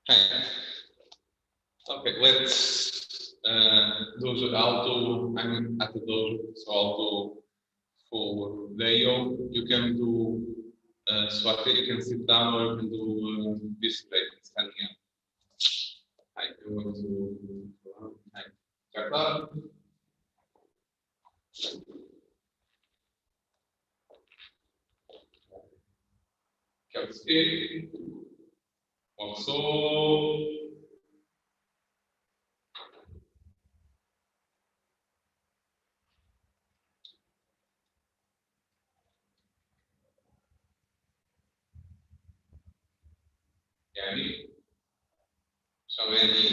Hi. Okay, let's do the auto. I'm at the dojo, so auto for Leo. You can do swap. You can sit down or you can do display standing up. Hi, you want to hi. Check that. Kelsey. Also. Yani. Chameni.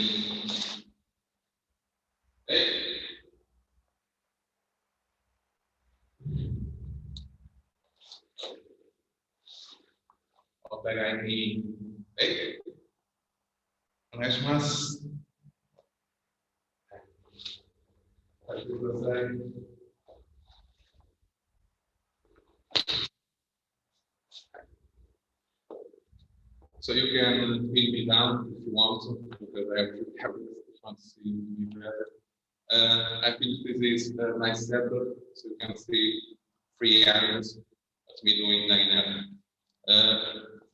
Hey. Vou pegar aqui. Ei. Mas. So you can pin me down if you want to, because I have to see me better. I think this is a nice setup, so you can see 3 areas. That's me doing 9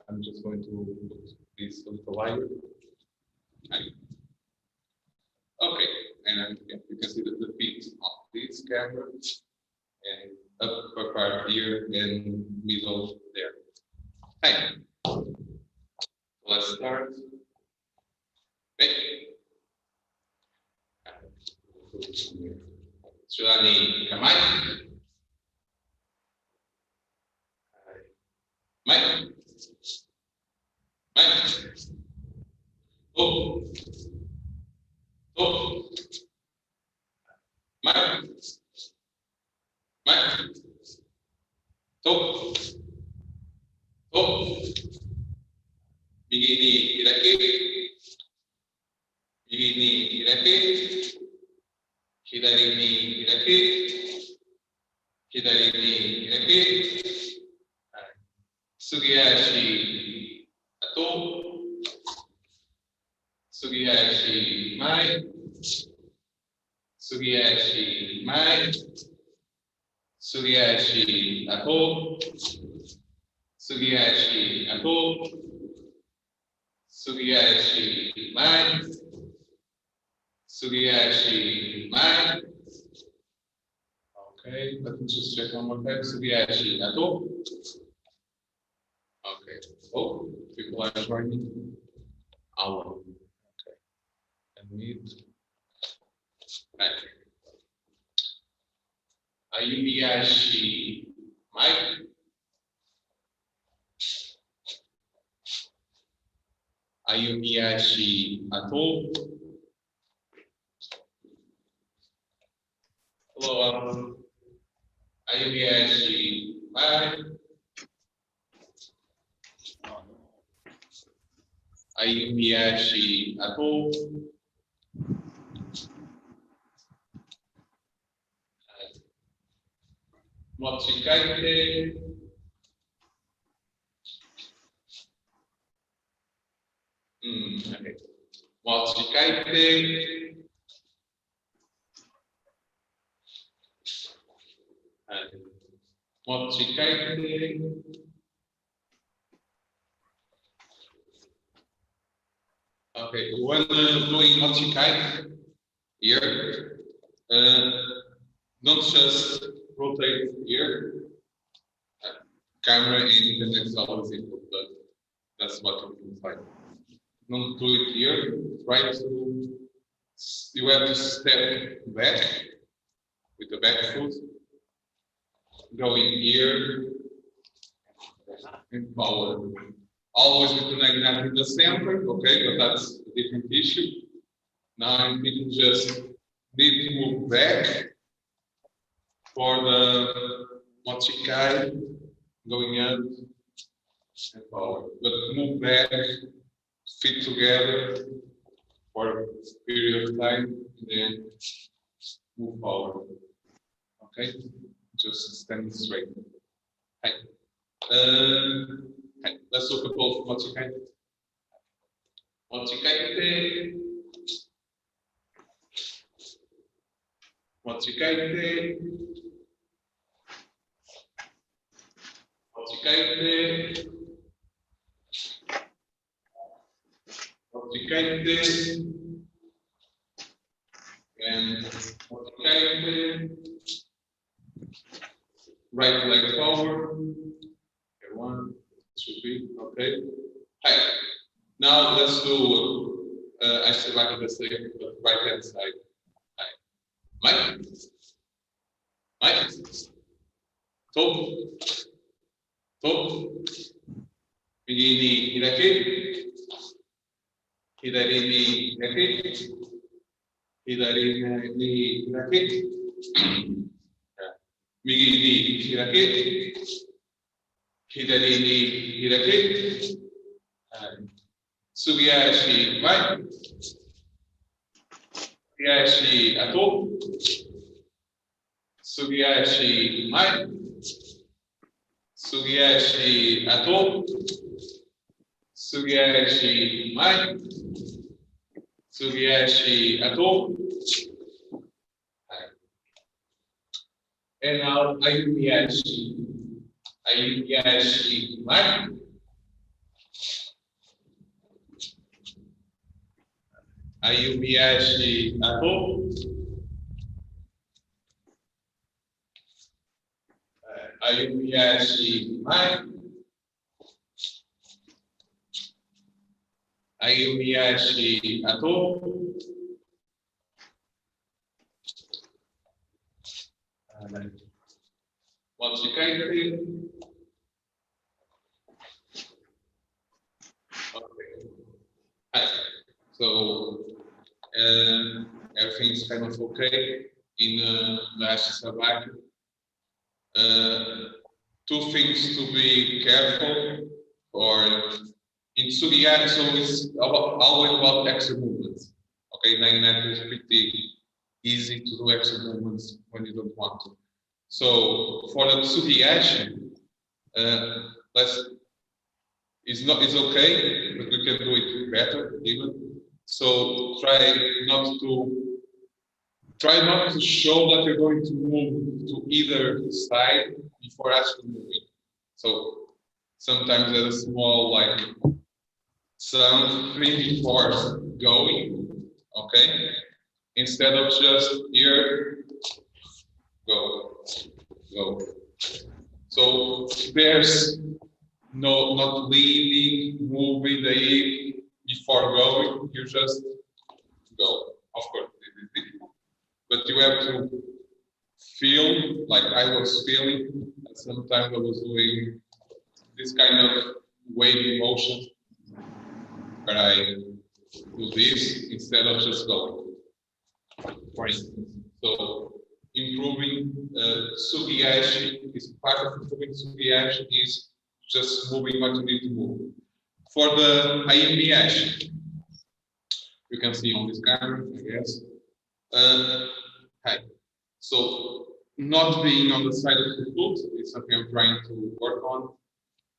I'm just going to put this a little lighter. Okay, and you can see the feet of this camera and upper part here and middle there. Hey, let's start. Hey. Sudah kamay. Mike. Mike. Oh. Oh. Mike. Mike. Oh. Oh. Begini iraki. Begini iraki. Hidari ni iraki. Hidari ni iraki. Sugiyashi ato. Sugiyashi mai. Sugiyashi mai. Sugiyashi ato. Sugiyashi ato. Sugiyashi mai. Sugiyashi mai. Okay, let me just check one more time. Sugiyashi ato. Okay. Oh, people are joining. Hour. Okay. And meet. Okay. Ayumiyashi Mike. Ayumiyashi Ato. Hello, Ayumiyashi Mike. Ayumiyashi Ato. Mochikaite. Okay. Mochikaite. Mochikaite. Okay, when doing mochikaite here, don't just rotate here. Camera in the next always equal, but that's what you can find. Don't do it here. Try to, you have to step back with the back foot. Go in here and forward. Always with the leg in the center, okay, but that's a different issue. Now people just need to move back for the mochikai, going up and forward. But move back, feet together for a period of time, and then move forward. Okay, just stand straight. Hi. Hi. Let's look at both mochikai. Motsikaite. Motsikaite. Motsikaite. Motsikaite. And motsikaite. Right leg forward. Okay, 1, 2, 3. Okay. Hi. Now let's do. I still like the same, but right hand side. Hi. Mike. Mike. Top. Top. Begini hiraki. Hidari ni hiraki. Hidari ni hiraki. Migi ni hiraki. Hidari ni hiraki. Sugiashi mai. Sugiashi ato. Sugiashi mai. Sugiashi ato. Sugiashi mai. Sugiashi ato. And now Ayumiyashi. Ayumiyashi mai. Ayumiyashi ato. Ayumiyashi mai. Ayumiyashi ato. Motsikaite. Okay. So everything's kind of okay in the Slovakia. Two things to be careful for in Sugiyari, so it's always about extra movements. Okay, 99 is pretty easy to do extra movements when you don't want to. So for the Sugiyashi, it's okay, but we can do it better even. So try not to show that you're going to move to either side before actually moving. So sometimes there's a small like something before going, okay? Instead of just here, go. So there's not leaning, moving the hip before going, you just go. Of course, but you have to feel like I was feeling, and sometimes I was doing this kind of wavy motion where I do this instead of just going, for instance. So improving Sugiyashi is part of improving Sugiyashi is just moving what you need to move. For the APNagi, you can see on this camera, I guess. Hi. So not being on the side of the foot is something I'm trying to work on.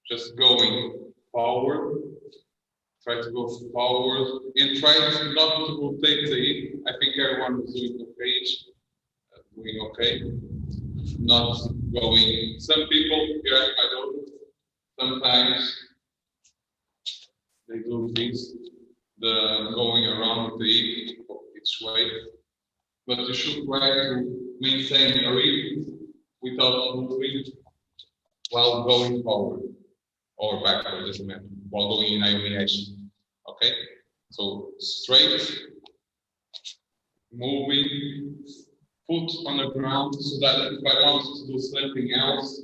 Just going forward. Try to go forward and try not to rotate the hip. I think everyone is doing okay. Doing okay. Not going. Some people here I don't. Sometimes they do this, the going around the hip each way. But you should try to maintain your hip without moving while going forward or backward, doesn't matter, while going in APNagi. Okay? So straight, moving, foot on the ground, so that if I want to do something else,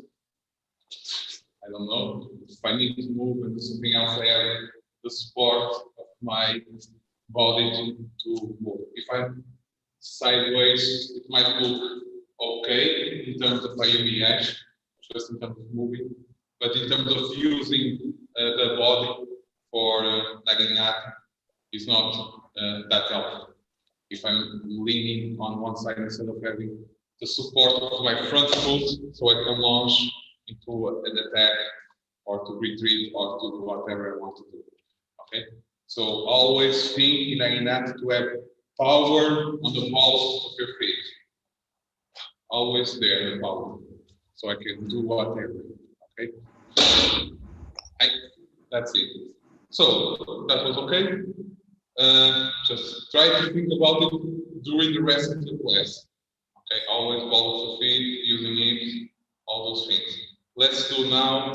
I don't know, if I need to move and do something else, I have the support of my body to move. If I'm sideways, it might look okay in terms of APNagi, just in terms of moving, but in terms of using the body for Naginata, it's not that helpful. If I'm leaning on one side instead of having the support of my front foot, so I can launch into an attack or to retreat or to do whatever I want to do. Okay, So always think in that to have power on the balls of your feet. Always there, the power. So I can do whatever. Okay. That's it. So that was okay. Just try to think about it during the rest of the class. Okay, always balls of feet, using it, all those things. Let's do now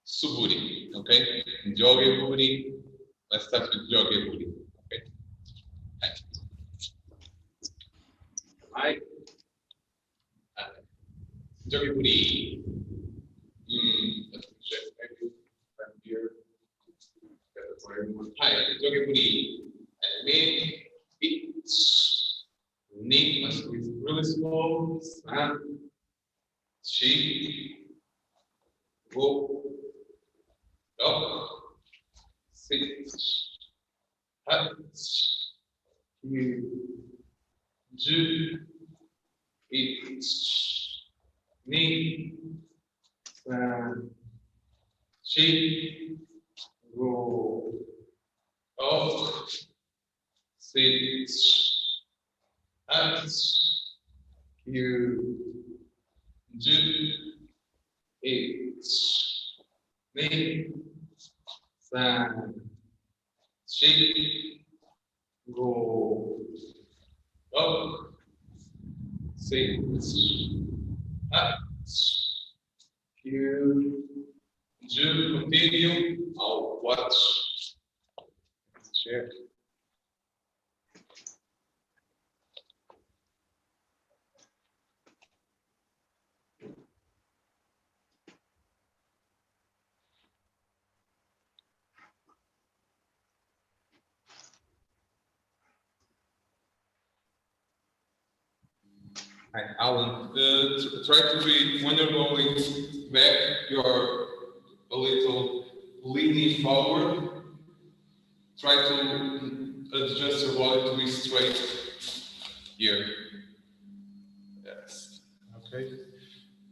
Suburi. Okay, Joge Buri. Let's start with Joge Buri. Okay. Hi. Joge Buri. Let me check. Maybe I'm here. For everyone. Hi, Joge Buri. And me, it's Nick must be really small. San, she, go, up, sit, hat, you, ju, it, me, san, she, go, up, sit, hat, you, ju, it, me, san, she, go, up, sit, hat, you, ju, continue, I'll watch, check. Hi, Alan. Try to be, when you're going back, you're a little leaning forward. Try to adjust your body to be straight here. Yes. Okay.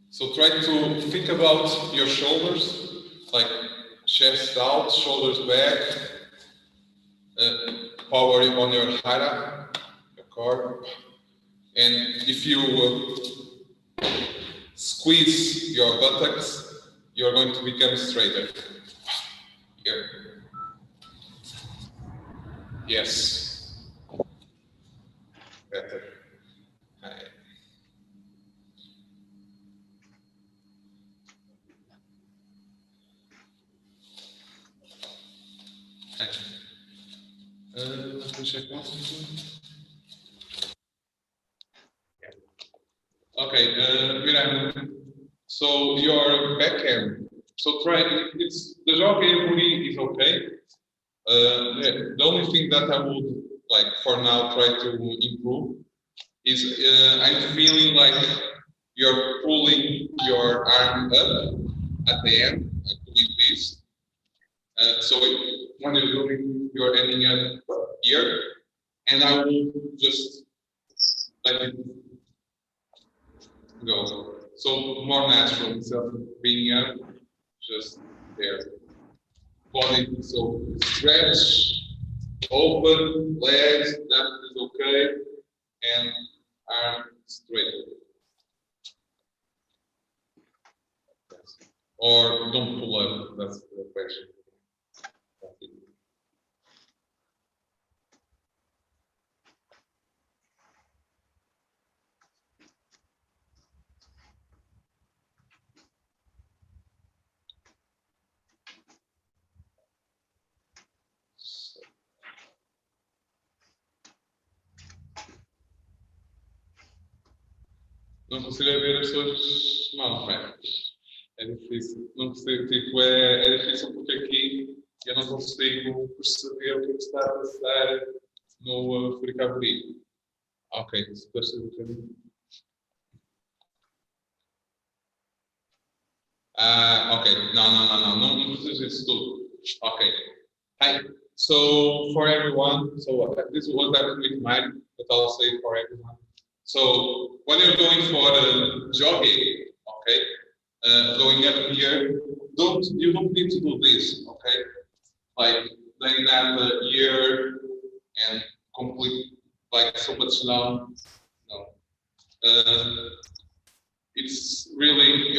So try to think about your shoulders, like chest out, shoulders back, power on your hara, your core. And if you squeeze your buttocks, you're going to become straighter. Here. Yes. Better. Hi. Let me check one. Okay, Miranda. So your backhand. So try. It's the jockey booty is okay. The only thing that I would like for now try to improve is I'm feeling like you're pulling your arm up at the end, like doing this. So when you're doing, you're ending up here, and I will just let it go. So more natural instead of being up, just there. Body, so stretch, open, legs, that is okay, and arm straight. Or don't pull up, that's the question. Não consigo ver as suas mãos, bem. É difícil. Não consigo, tipo, é difícil porque aqui eu não consigo perceber o que está a passar no fricabri. Ok, se percebe o caminho. Okay. No, precisa disso tudo. Okay. Hi. So for everyone, so this was happened with mine, but I'll say for everyone. So when you're going for jogging, okay, going up here, you don't need to do this, okay? Like then have a year and complete like so much down. No. It's really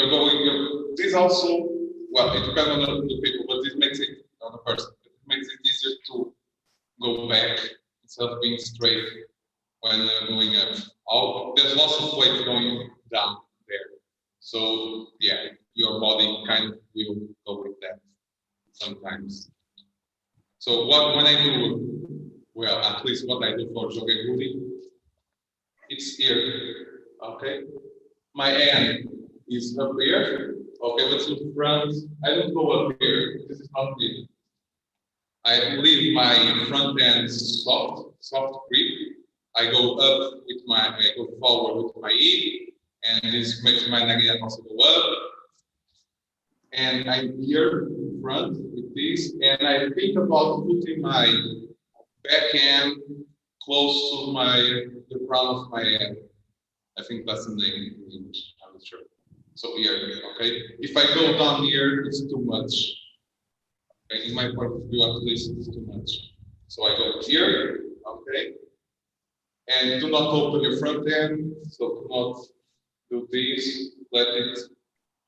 this also, well, it depends on the people, but it makes it on the person. It makes it easier to go back instead of being straight when going up. There's lots of weight going down there. So yeah, your body kind of will go with that sometimes. So when I do, well, at least what I do for jogeguri, it's here, okay? My hand is up here, okay, but in front, I don't go up here, this is not needed. I leave my front hand soft grip. I go forward with my E, and this makes my nagi also go up. And I'm here in front with this, and I think about putting my backhand close to the crown of my head. I think that's the name in English, I'm not sure. So here, okay? If I go down here, it's too much. Okay, in my point of view, at least it's too much. So I go here, okay? And do not open your front end, so do not do this, let it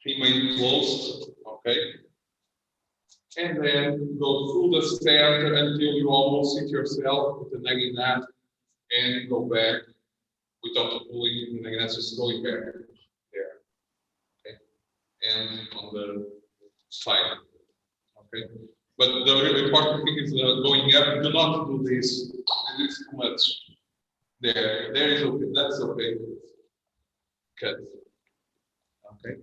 remain closed, okay? And then go through the center until you almost hit yourself with the naginat and go back without pulling the naginat, just going back there, okay? And on the side, okay? But the really important thing is going up. Do not do this. This is too much. There is okay. That's okay. Cut. Okay.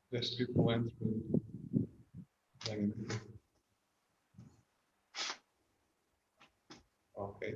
There's people entering. Okay.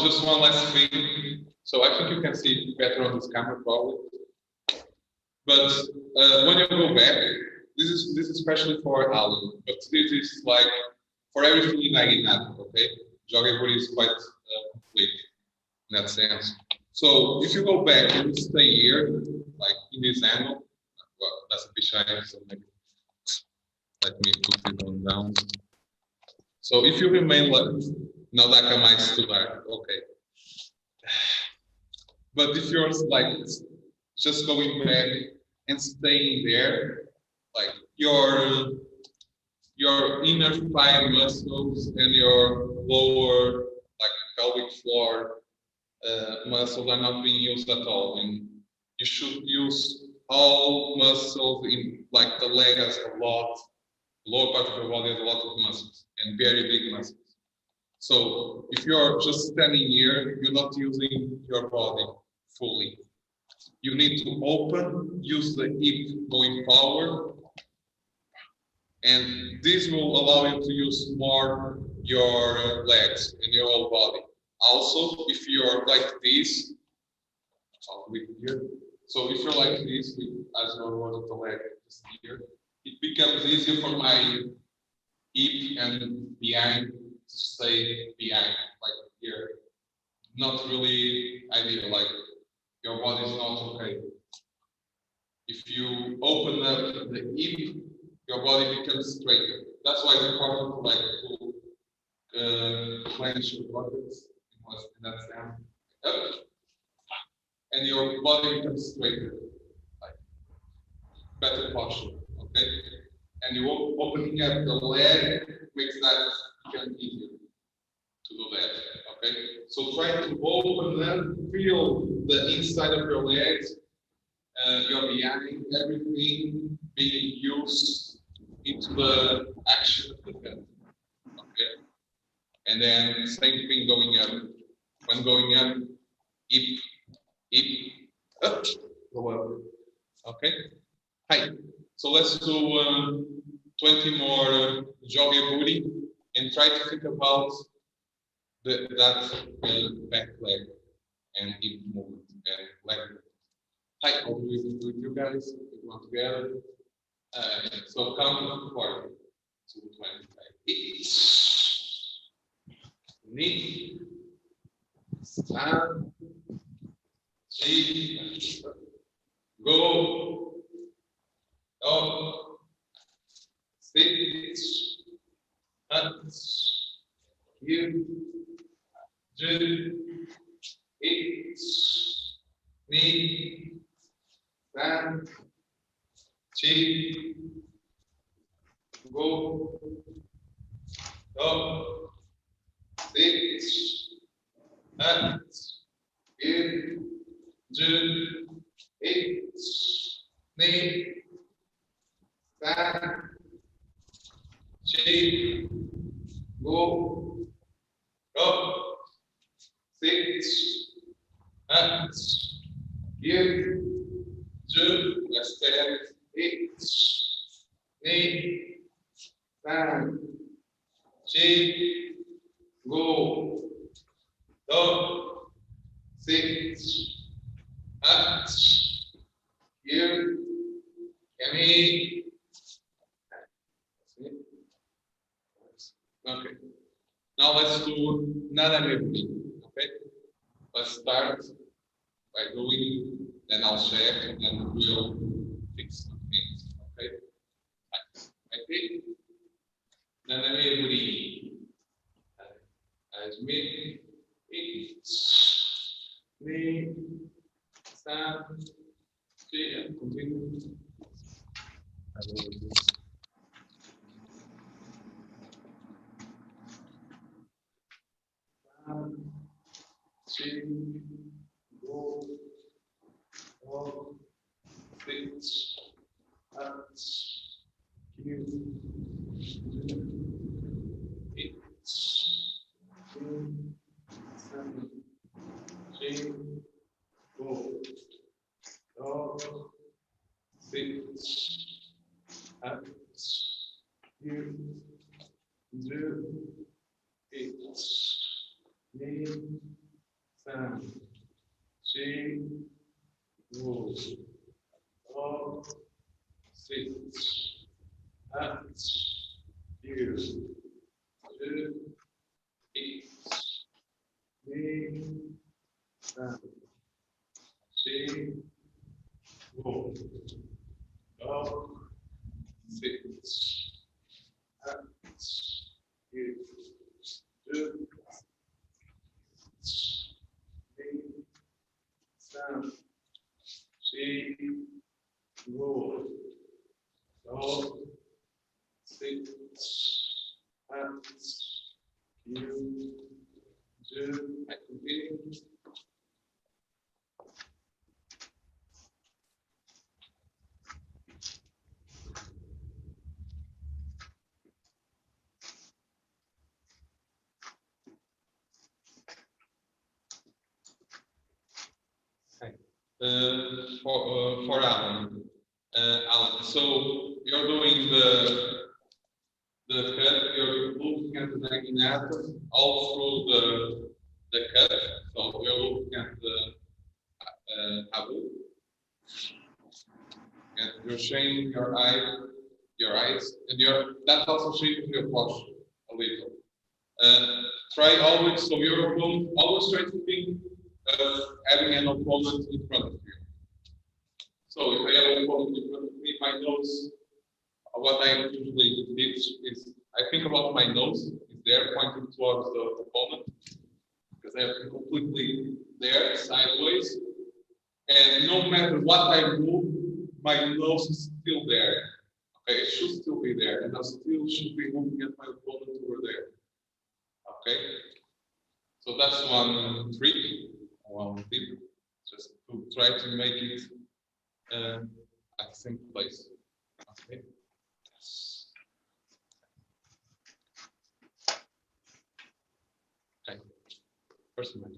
Just one last thing. So I think you can see better on this camera probably. But when you go back, this is especially for Ali, but this is like for everything in Naginata, okay? Joggebody is quite complete in that sense. So if you go back and you stay here, like in this angle, well, that's a bit shy, so maybe let me put it on down. So if you remain left, now that I might too dark, okay. But if you're like just going back and staying there, like your inner thigh muscles and your lower like pelvic floor muscles are not being used at all, and you should use all muscles in like the leg has a lot, lower part of your body has a lot of muscles and very big muscles. So if you're just standing here, you're not using your body fully. You need to open, use the hip going forward, and this will allow you to use more your legs and your whole body. Also, if you're like this, here. So if you're like this, as you're holding the leg just here, it becomes easier for my hip and behind to stay behind, like here. Not really ideal, like your body is not okay. If you open up the hip, your body becomes straighter. That's why it's important to like to clench your buttocks in that stand up, and your body becomes straighter, like better posture. Okay, and you opening up the leg makes that become easier to do that. Okay, so try to open them, feel the inside of your legs, your behind, everything being used into the action of the head. Okay, and then same thing going up. When going up, hip, up, go up. Okay? Hi. So let's do 20 more joggy booty and try to think about that back leg and hip movement and leg movement. Hi, I'll do it with you guys. We want together. So count forward to 25. Knee, stand, cheek, go, up, sit, up, here, do, it, knee, stand, cheek, go, up, sit, up, here, do, it, knee, stand, cheek, go, up, sit, up, here, do, let's stand, it, knee, stand, cheek, go, up, sit, up, here, knee. Okay. Now let's do another movie. Okay. Let's start by doing, then I'll check, and then we'll fix some things. Okay. Okay. Another movie. As me, me, stand, and continue. I will do this. Cheek, go, up, sit, up, here, eight, seven, cheek, go, up, sit, up, here, do, eight, knee, stand, cheek, go, up, sit, up, here, do, eight, knee, stand, cheek, go, up, sit, up, here, do, stand, cheek, go, up, sit, up, you, do, I continue. For Alan. Alan, so you're doing the cut, you're looking at the naginata all through the cut, so you're looking at the abu, and you're shading your eyes, and that also shapes your posture a little. Try always, so you're always try to think of having an opponent in front of you. So if I have an opponent in front of me, my nose, what I usually did is I think about my nose is there pointing towards the opponent, because I have to completely there, sideways, and no matter what I move, my nose is still there. Okay, it should still be there, and I still should be moving at my opponent over there. Okay, so that's one trick, one tip, just to try to make it at the same place. Okay. Okay. First one.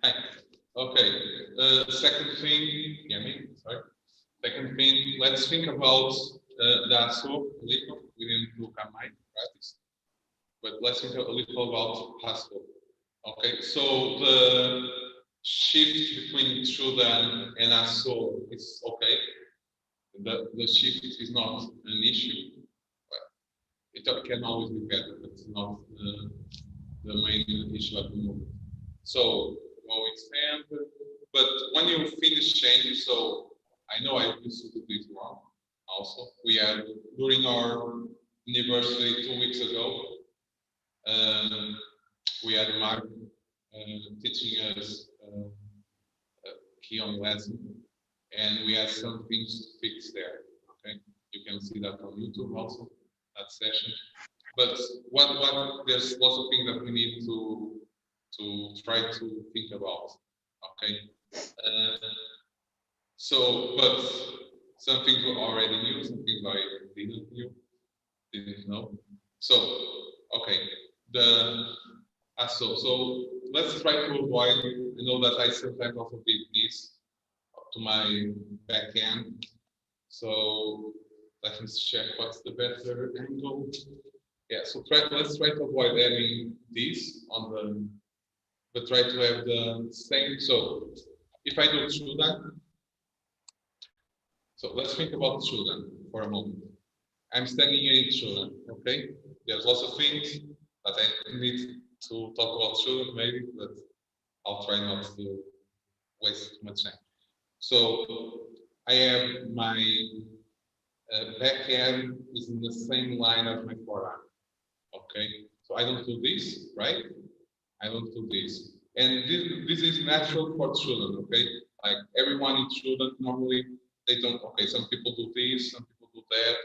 Hi. Okay. Second thing, Yemi, sorry. Second thing, let's think about the ASO a little. We didn't look at my practice, but let's think a little about ASO. Okay, so the shift between Trudan and ASO is okay. The shift is not an issue. It can always be better, but it's not the main issue at the moment. So, well, it's but when you finish changing, so I know I used to do this wrong also. We had, during our university 2 weeks ago, we had Mark teaching us a key on lesson, and we had some things to fix there. Okay, you can see that on YouTube also, that session. But what there's lots of things that we need to try to think about. Okay, so but some things were already new, some things I didn't know. So okay, so let's try to avoid. I know that I sometimes also did this to my back end. So let me check what's the better angle. Yeah, so let's try to avoid having this on the, but try to have the same. So if I do Trudan, so let's think about Trudan for a moment. I'm standing here in Trudan, okay? There's lots of things that I need to talk about Trudan maybe, but I'll try not to waste too much time. So I have my back end is in the same line as my forearm. Okay, so I don't do this, right? I don't do this. And this is natural for children, okay? Like everyone in children, normally they don't, okay, some people do this, some people do that.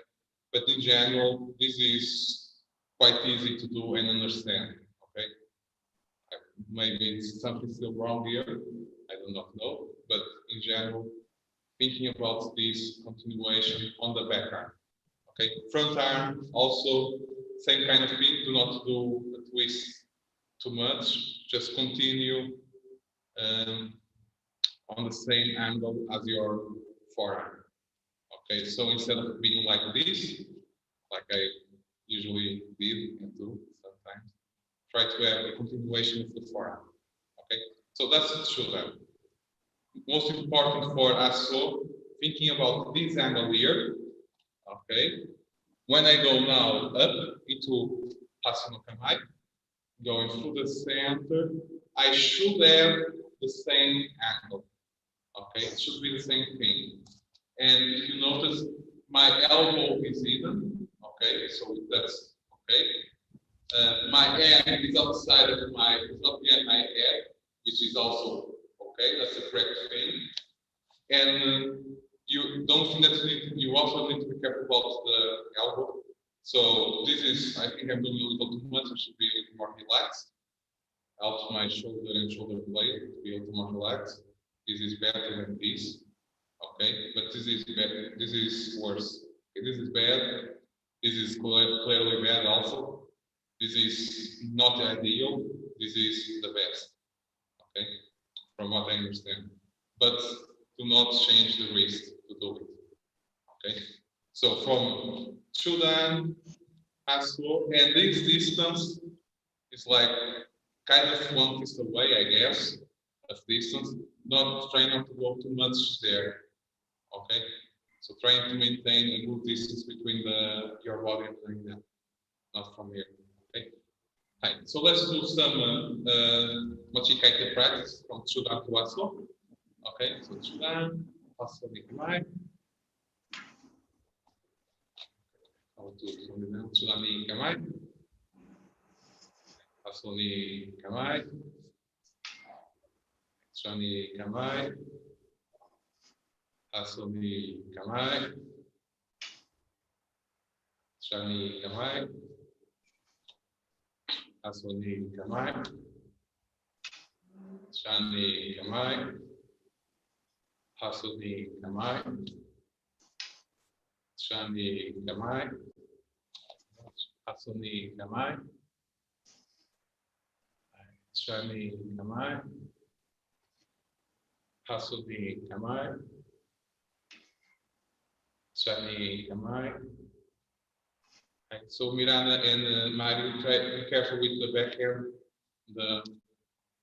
But in general, this is quite easy to do and understand, okay? Maybe it's something still wrong here, I do not know. But in general, thinking about this continuation on the back arm. Okay, front arm also same kind of thing. Do not do a twist too much. Just continue on the same angle as your forearm. Okay, so instead of being like this, like I usually did and do sometimes, try to have a continuation of the forearm. Okay, so that's the shoulder. Most important for us, so thinking about this angle here. Okay, when I go now up into Hasanokamai, going through the center, I should have the same angle. Okay, it should be the same thing. And if you notice, my elbow is even. Okay, so that's okay. My hand is outside of it's not near my head, which is also okay. That's the correct thing. And you don't think that you also need to be careful about the elbow. So this is, I think I'm doing a little too much. I should be a little more relaxed. Helps my shoulder and shoulder blade to be a little more relaxed. This is better than this. Okay, but this is bad. This is worse. Okay, this is bad. This is clearly bad also. This is not ideal. This is the best. Okay, from what I understand. But do not change the wrist to do it. Okay, so from Sudan, Haslo, and this distance is like kind of 1 fist away, I guess, of distance. Not trying not to go too much there. Okay, so trying to maintain a good distance between your body and the neck, not from here. Okay, right. So let's do some Machikaite practice from Sudan to Haslo. Okay, so Sudan, Haslo, Nikamai. I'll do it from now. Sudan, Nikamai. Haslo, Nikamai. Shani Kamai, Hasoni Kamai, Shani Kamai, Hasoni Kamai, Shani Kamai, Hasoni Kamai, Shani Kamai, Hasoni Kamai, Shani Kamai, Hasuni Kamai, Shani Kamai. Okay, so Miranda and Mario, try to be careful with the backhand, the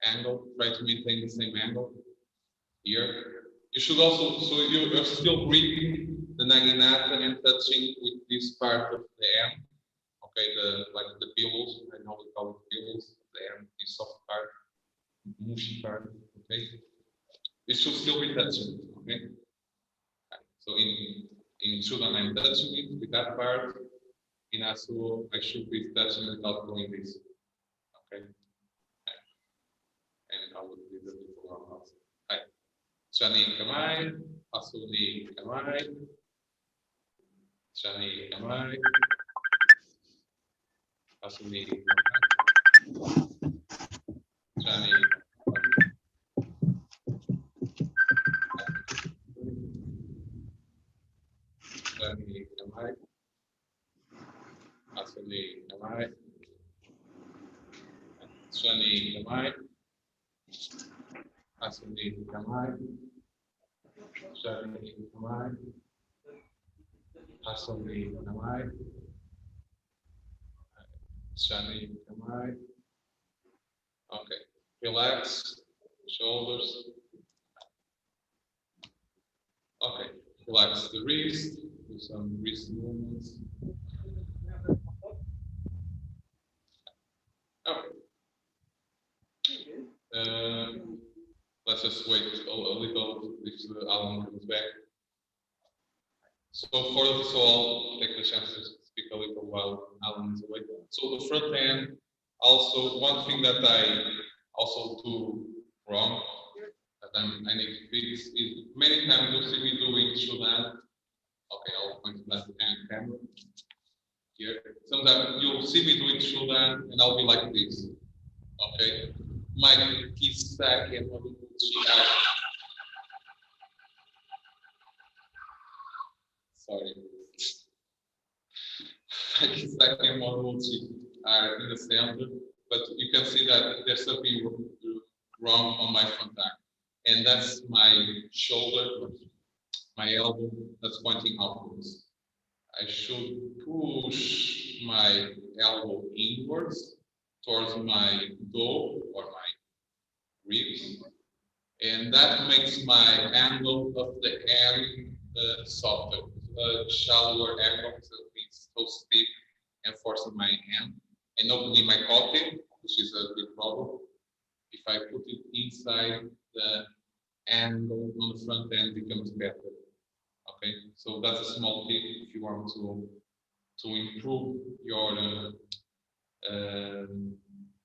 angle, try to maintain the same angle here. You should also, so you're still gripping the naginata and touching with this part of the end. Okay, like the pillows, I know we call it pillows, the end, this soft part, mushy part, okay? It should still be touching, okay? So in Sudan I'm touching it with that part, in Asu I should be touching without doing this, okay? And I would leave it for one house. Hi. Shani Kamai, Asuni Kamai, Shani Kamai, Asuni Kamai, Shani Shani Kamai, Asuni Kamai, Shani Kamai, Asuni Kamai, Shani Kamai, Asuni Kamai, Shani Kamai. Okay, relax, shoulders. Okay, relax the wrist, do some wrist movements. Okay. Let's just wait a little if Alan comes back. So I'll take the chance to speak a little while Alan is away. So the front end, also one thing that I also do wrong that I need to fix is many times you'll see me doing Shudan. Okay, I'll point to that camera here. Sometimes you'll see me doing Shudan and I'll be like this. Okay, my key stack and what sorry. My key stack and what are in the center, but you can see that there's something wrong on my front arm, and that's my shoulder, my elbow that's pointing outwards. I should push my elbow inwards towards my toe or my ribs, and that makes my angle of the hand softer, shallower angle, so it's so steep and forcing my hand, and opening my cocktail, which is a big problem. If I put it inside, the angle on the front end becomes better. Okay, so that's a small tip if you want to improve your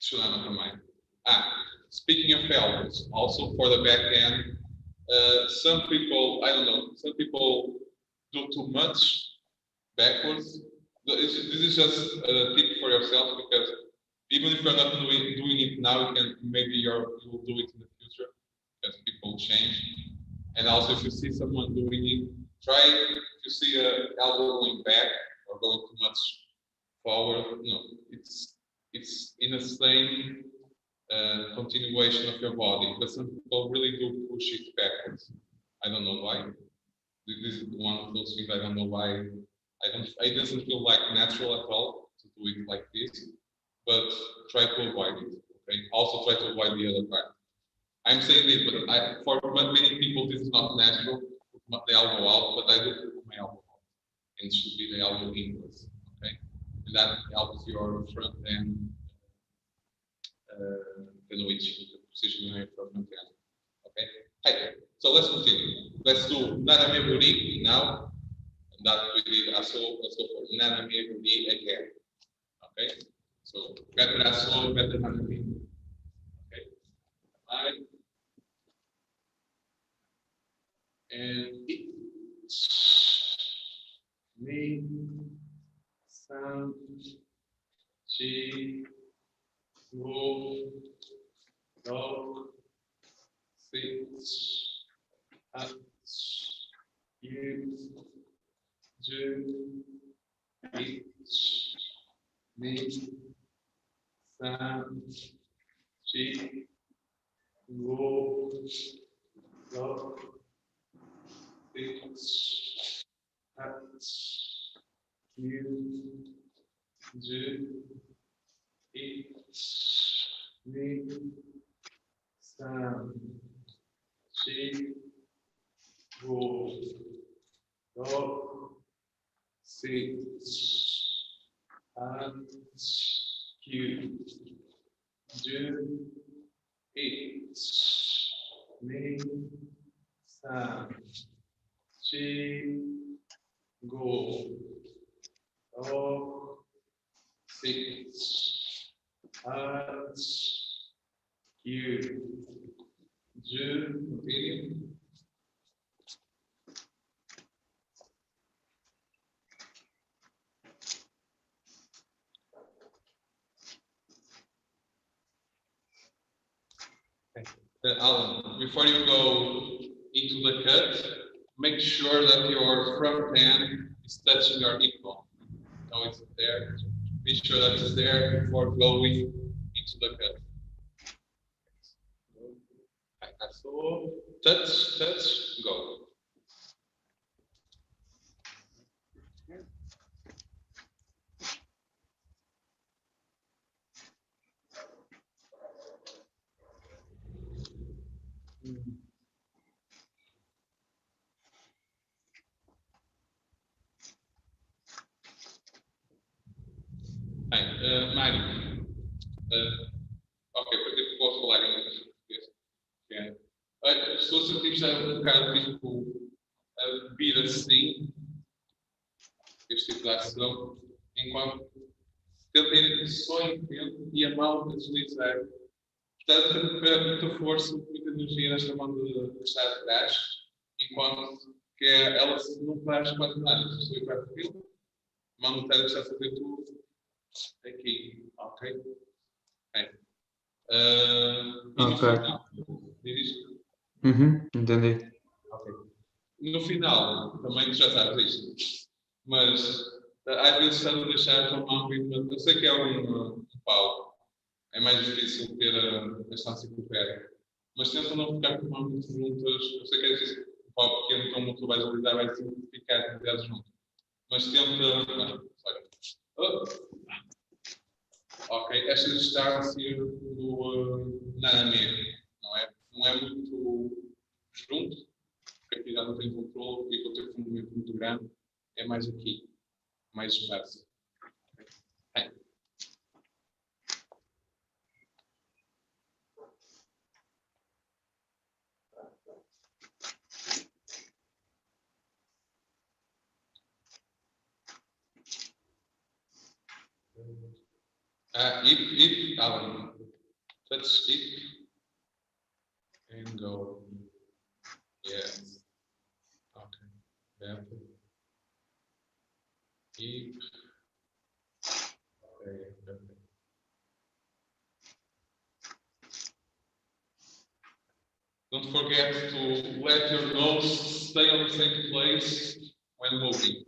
Shulanaka. Speaking of elbows, also for the back end, some people, I don't know, some people do too much backwards. This is just a tip for yourself, because even if you're not doing it now, maybe you will do it in the future, because people change. And also, if you see someone doing it, try if you see a elbow going back or going too much forward. No, it's in the same continuation of your body, but some people really do push it backwards. I don't know why. This is one of those things I don't know why. It doesn't feel like natural at all to do it like this, but try to avoid it. Okay. Also try to avoid the other part. I'm saying this, but for many people this is not natural. Put the elbow out, but I do put my elbow out, and it should be the elbow inwards. Okay, and that helps your front end. The position of your front end. Okay. Hey, so let's continue. Let's do Naname Buri now. That we did also. Let's go for Naname Buri again. Okay. So better Aso, better Naname. Okay. Right. And it. Me. San. Chi. Go. Dog. Six. At. You. Ju. It. Me. San. Chi. Go. Go. 6, 8, 9, 10, 8, 9, 3, 4, 5, 6, 8, 9, 10, 8, 9, 3, 4, 5, 6, 8, 9, 10, continue. Alan, before you go into the cut, make sure that your front hand is touching your hip bone. So it's there. Be sure that it's there before going into the cut. So touch, touch, go. Mário, ok, posso falar em português. Okay. Estou a sentir já um bocado tipo a vir assim, este tipo de ação, enquanto tentei só entender e a mão a deslizar. Portanto, muita força, muita energia nesta mão de deixar atrás, enquanto que ela não faz quase nada. Estou em quarto filo, a mão não está a deixar fazer tudo aqui, ok? No final, entendi. Okay. No final, também tu já sabes isto, mas às vezes estás a deixar a tua mão vir. Eu sei que é um pau, é mais difícil ter a distância com o pé, mas tenta não ficar com a mão muito juntas. Eu sei que é difícil, um pau pequeno, então muito vais utilizar, vai ficar com os dedos juntos, mas tenta. Ok, esta distância do naname não é muito junto, porque aqui já não tem controle e vou ter um movimento muito grande, é mais aqui, mais espaço. Okay. Hip, Alan. Touch hip and go. Yes. Okay. Back. Hip. Okay. Okay. Don't forget to let your nose stay on the same place when moving.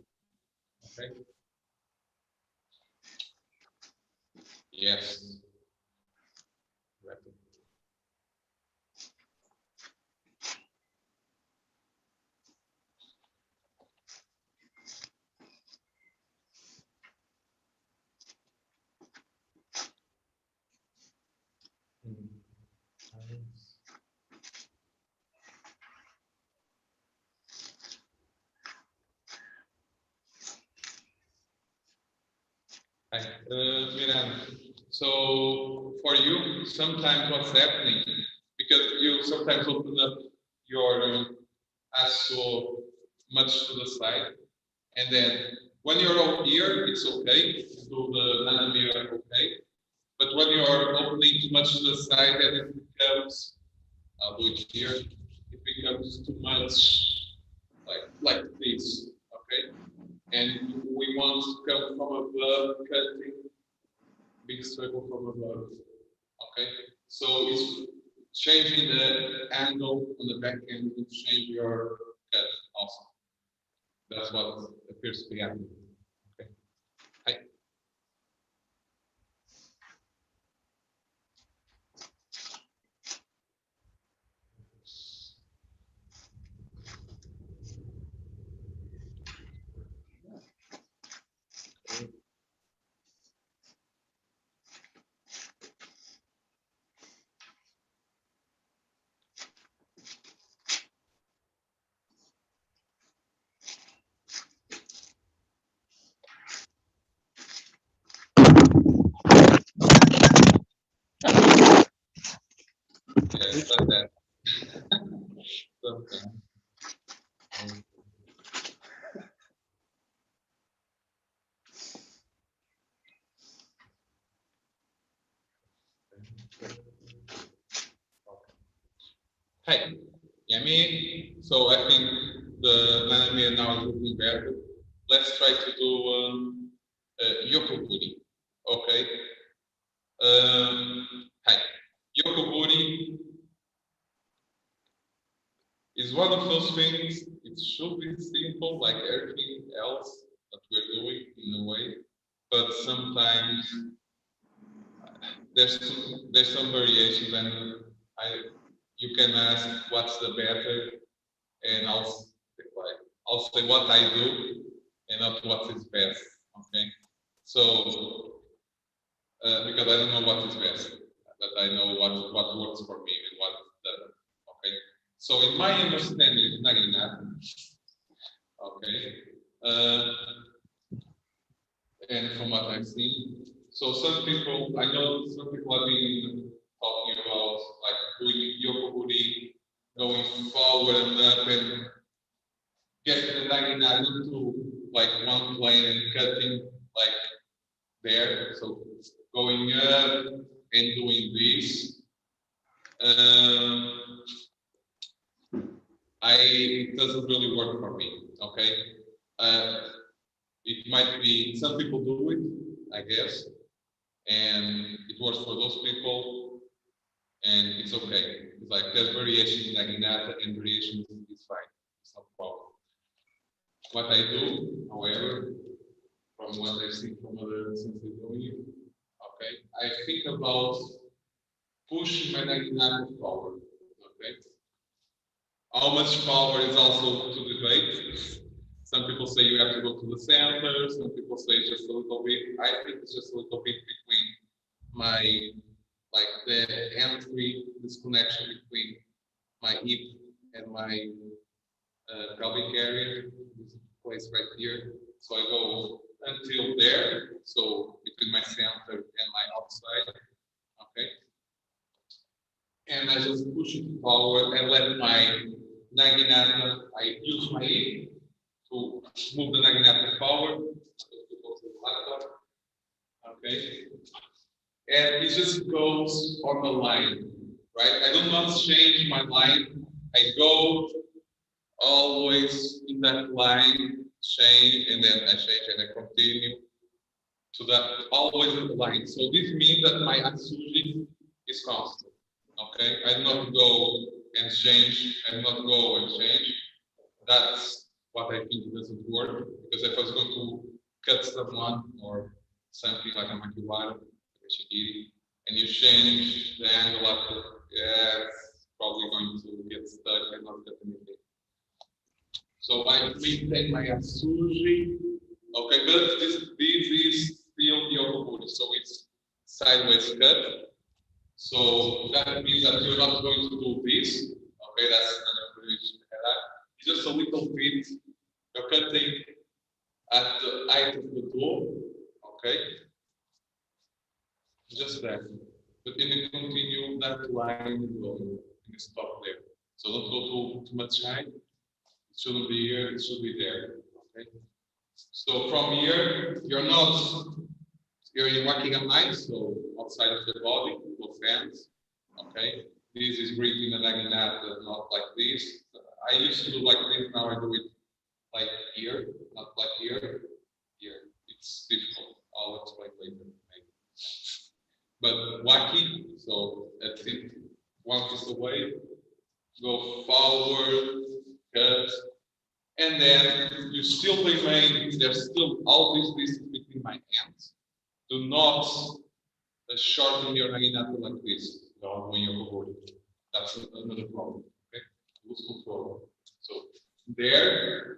Okay. Yes. Hi, Miranda. So for you, sometimes what's happening, because you sometimes open up your ass so much to the side, and then when you're over here, it's okay, do the nanamir okay, but when you're opening too much to the side, then it becomes, I'll do it here, it becomes too much like this, okay? And we want to come from above, cutting big circle from above. Okay, so it's changing the angle on the back end to change your cut also. That's what appears to be happening. Okay. Hi. like that. Sometimes. Hey, Yami. So I think the Nanami now is looking better. Let's try to do Yokoguri. Okay. Hi. Yokoguri is one of those things. It should be simple, like everything else that we're doing in a way, but sometimes there's some variations, and you can ask what's the better, and I'll say what I do and not what is best. Okay, so because I don't know what is best, but I know what works for me and what doesn't. Okay, so in my understanding, okay, and from what I've seen, so some people I know some people have been talking about like doing yokoguri, going forward and up and getting the naginata to like one plane and cutting like there. So going up and doing this. It doesn't really work for me. Okay, it might be some people do it, I guess, and it works for those people, and it's okay. It's like there's variations in naginata, and variations is fine. It's no problem. What I do, however, from what I've seen from other sensei doing it, okay, I think about pushing my naginata forward. Okay, how much power is also to debate. Some people say you have to go to the center. Some people say just a little bit. I think it's just a little bit between my, like the entry, this connection between my hip and my pelvic area, this place right here. So I go until there, so between my center and my outside, okay? And I just push it forward and let my naginata, I use my hip to move the naginata forward, okay? And it just goes on the line, right? I do not change my line. I go always in that line, change, and then I change and I continue to that, always in the line. So this means that my atsuji is constant, okay? I do not go and change, I do not go and change. That's what I think doesn't work, because if I was going to cut someone or something like a makiwara, and you change the angle after, yeah, it's probably going to get stuck and not get anything. So I maintain my atsuji, okay, but this is still the yokoguri, so it's sideways cut. So that means that you're not going to do this, okay, that's another variation. It's just a little bit, you're cutting at the height of the door, okay, just that. But then you continue that line going and you stop there. So don't go too much height. It shouldn't be here, it should be there. Okay. So from here, you're in Wakigami, so outside of the body, both hands. Okay. This is breathing the naginata, not like this. I used to do like this, now I do it like here, not like here. Here. It's difficult. I'll explain later. Maybe. But waki, so that's it. One piece away, go forward, cut, and then you still remain, there's still all this distance between my hands. Do not shorten your naginata like this when you're holding. That's another problem. Okay? Lose control. So there,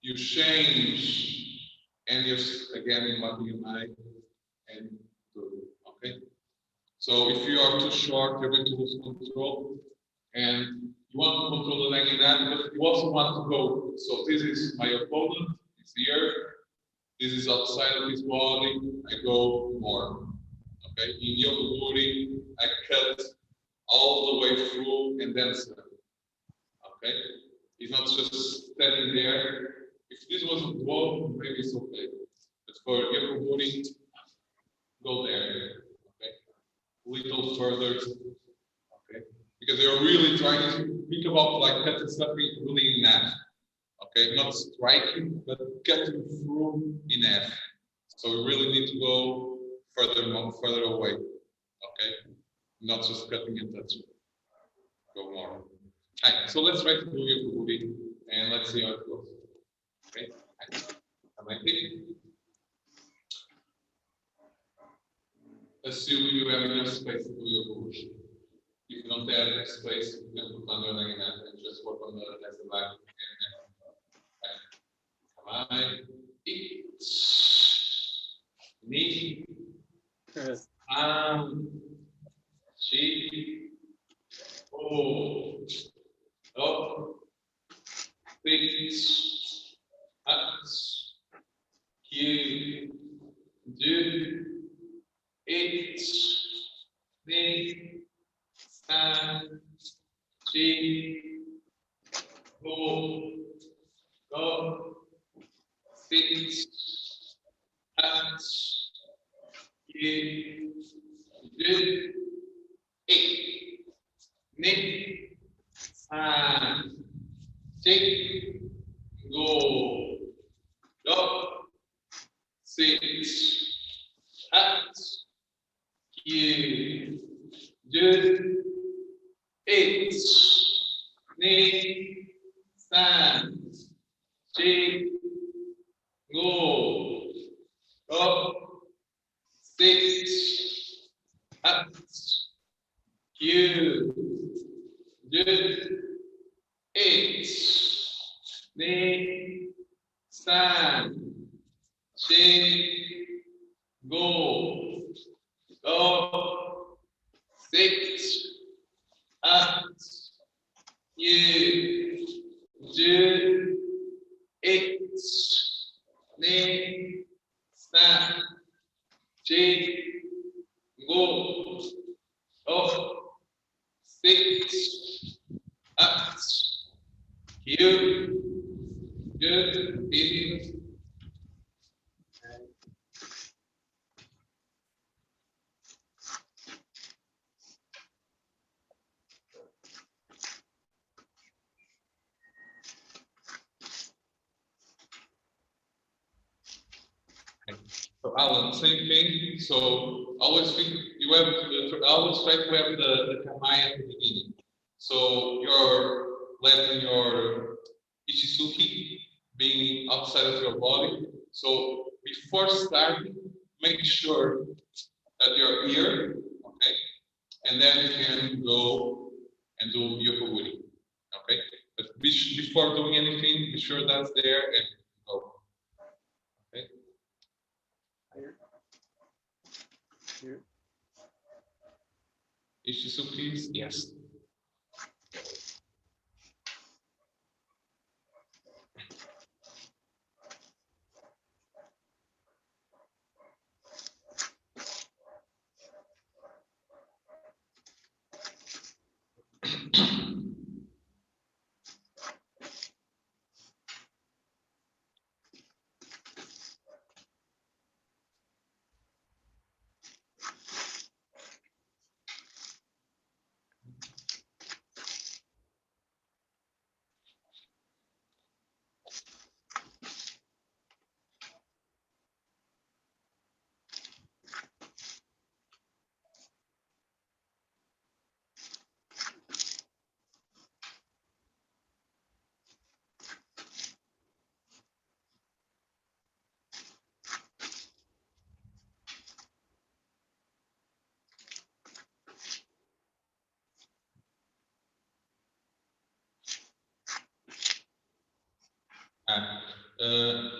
you change, and you're again in Wakigami and okay? So if you are too short, you're going to lose control, and you want to control the naginata, but you also want to go. So this is my opponent, it's here. This is outside of his body, I go more. Okay, in yokoguri, I cut all the way through and then stand. Okay? It's not just standing there. If this was a blow, maybe it's okay. But for Yakuburi, go there. Okay? A little further. Okay? Because you're really trying to think about like cutting something really in half. Okay, not striking, but cutting through in half. So we really need to go further away. Okay, not just cutting and touching. Go more. Okay, so let's try to do Yakuburi and let's see how it goes. Okay, am I thinking? Assume you have enough space to do Yakuburi. If you don't have space, you can put under like that and just work on the back. Vai, ni, an, chi, o, o, six, at, que, de, it, ni, san, chi, o, go. Six, at, ye, de, eight, nick, san, take, go, six, at, ye, de, eight, nick, san, take, go, up, six, at, you, did, eight, ne, san, che, go, up, six, at, you, did, eight, ne, san, che, go, up, six, at, you, good, eight. So Alan, same thing. So always think you have always try to have the kamai at the beginning. So you're letting your ichisuki being outside of your body. So before starting, make sure that you're here, okay, and then you can go and do yokoguri, okay. But before doing anything, be sure that's there and go. Okay. Here. Ichisuki, yes.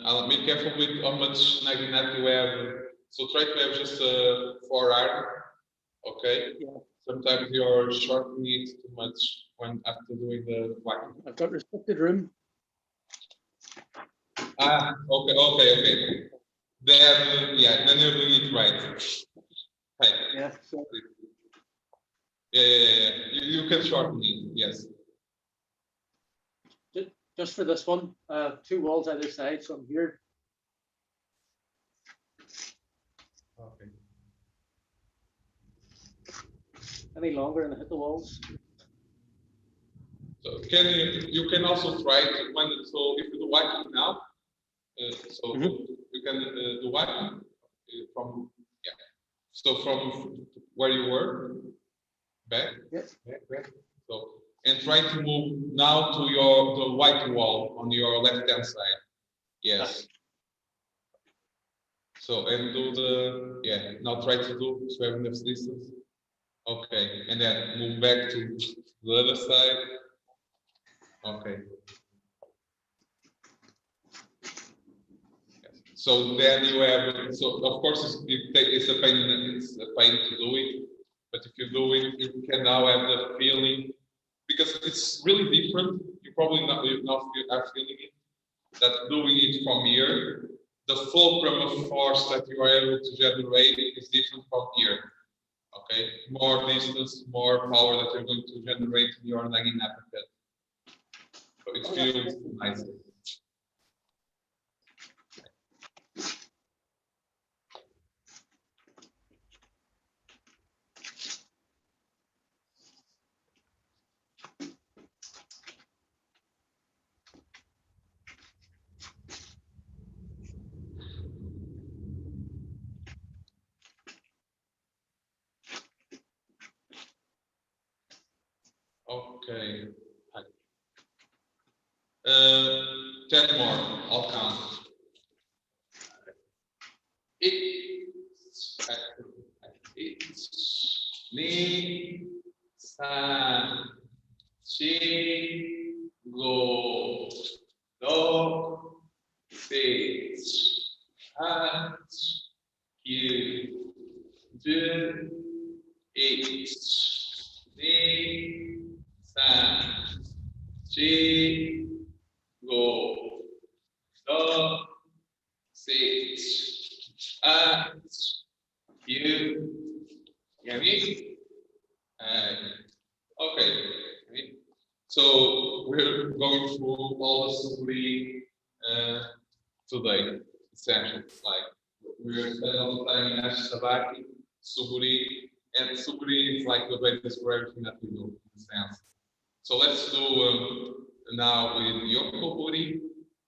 I'll be careful with how much naginata you have. So try to have just a forearm, okay? Yeah. Sometimes your short needs too much when after doing the whacking. I've got restricted room. Okay. Then then you're doing it right. Hey. Yeah. So. Yeah. you can shorten it, yes. Just for this one, 2 walls either side, so I'm here. Okay. Any longer and hit the walls. So you can also try to so if you do white now, you can do white from So from where you were back. Yes. Back. So and try to move now to the white wall on your left hand side. Yes. So and do now try to do so have enough distance. Okay, and then move back to the other side. Okay. So then you have of course it's a pain to do it, but if you do it, you can now have the feeling because it's really different. You probably not are feeling it that doing it from here, the fulcrum of force that you are able to generate is different from here. Okay, more distance, more power that you're going to generate in your nagging appetite. So it feels nice. Okay. 10 more. I'll count. Ni san chi go do six hat you do eight ni san chi go do six hat you get me? Okay. So we're going through all the Suburi today, essentially. Like we're spending all the time in Ash Sabaki, Suburi, and Suburi is like the basis for everything that we do in a sense. So let's do now with Yokoburi.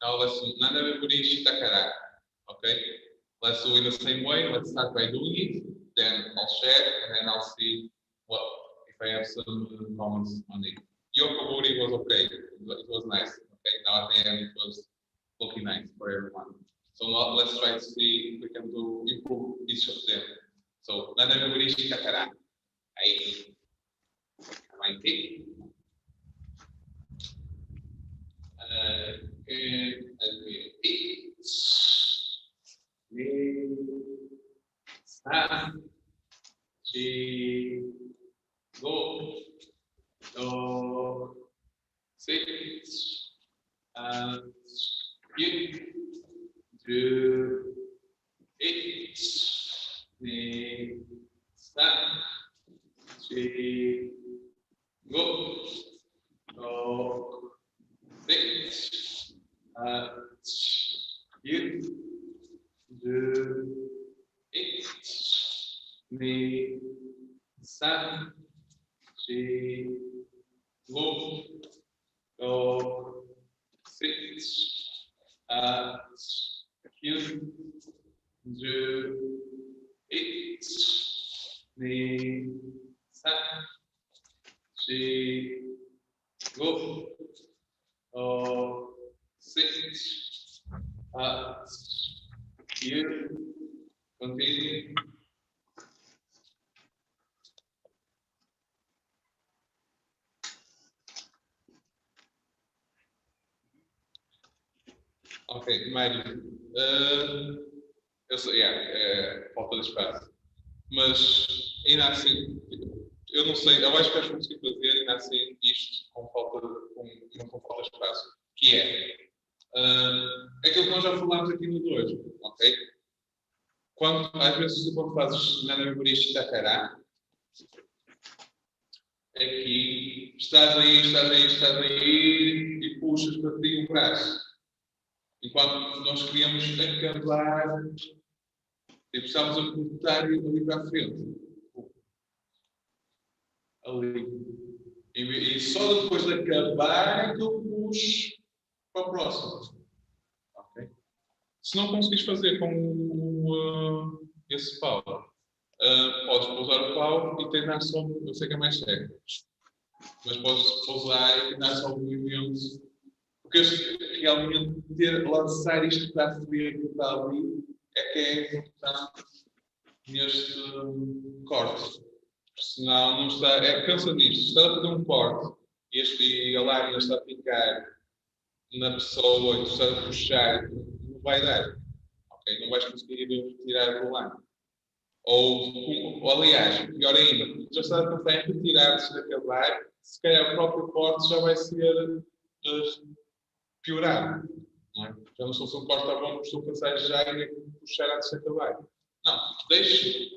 Now let's do Nanaburi Shitakara. Okay? Let's do it the same way. Let's start by doing it. Then I'll share and then I'll see if I have some comments on it. Yokoburi was okay. It was nice. Okay, now at the end it was looking nice for everyone. So now let's try to see if we can improve each of them. So Nanaburi Shitakara. I think. And san, chi, go, do, six, you, do, eight, ni, san, chi, go, do, six, you, do, eight, ni, san, chi, go, do, six, you, do, eight, ni, san, chi, go, six, you, continue. Ok, Mário, eu sei, falta de espaço, mas ainda assim, eu não sei, eu acho que vais conseguir fazer ainda assim isto com falta de espaço, que é aquilo que nós já falámos aqui no 2, ok? Às vezes quando fazes na memória Takará, aqui, estás aí e puxas para ti o braço. Enquanto nós queríamos acabar, e precisávamos apontar e ali para a frente. Ali. E só depois de acabar é que eu puxo para o próximo. Okay? Se não conseguires fazer com esse pau, podes pousar o pau e treinar só, eu sei que é mais sério, mas podes pousar e treinar só o movimento. Porque realmente lançar isto para a frente para ali é que é importante neste corte. Senão não está. Pensa nisto, se está a fazer um corte e a lâmina está a ficar na pessoa e tu estás a puxar, não vai dar. Okay? Não vais conseguir tirar do lado. Ou aliás, pior ainda, já estás a pensar em retirar-te de acabar, se calhar o próprio corte já vai ser piorado. Não é? Já não sou se um corte está bom, estou a pensar já em puxar antes de acabar. Não, deixe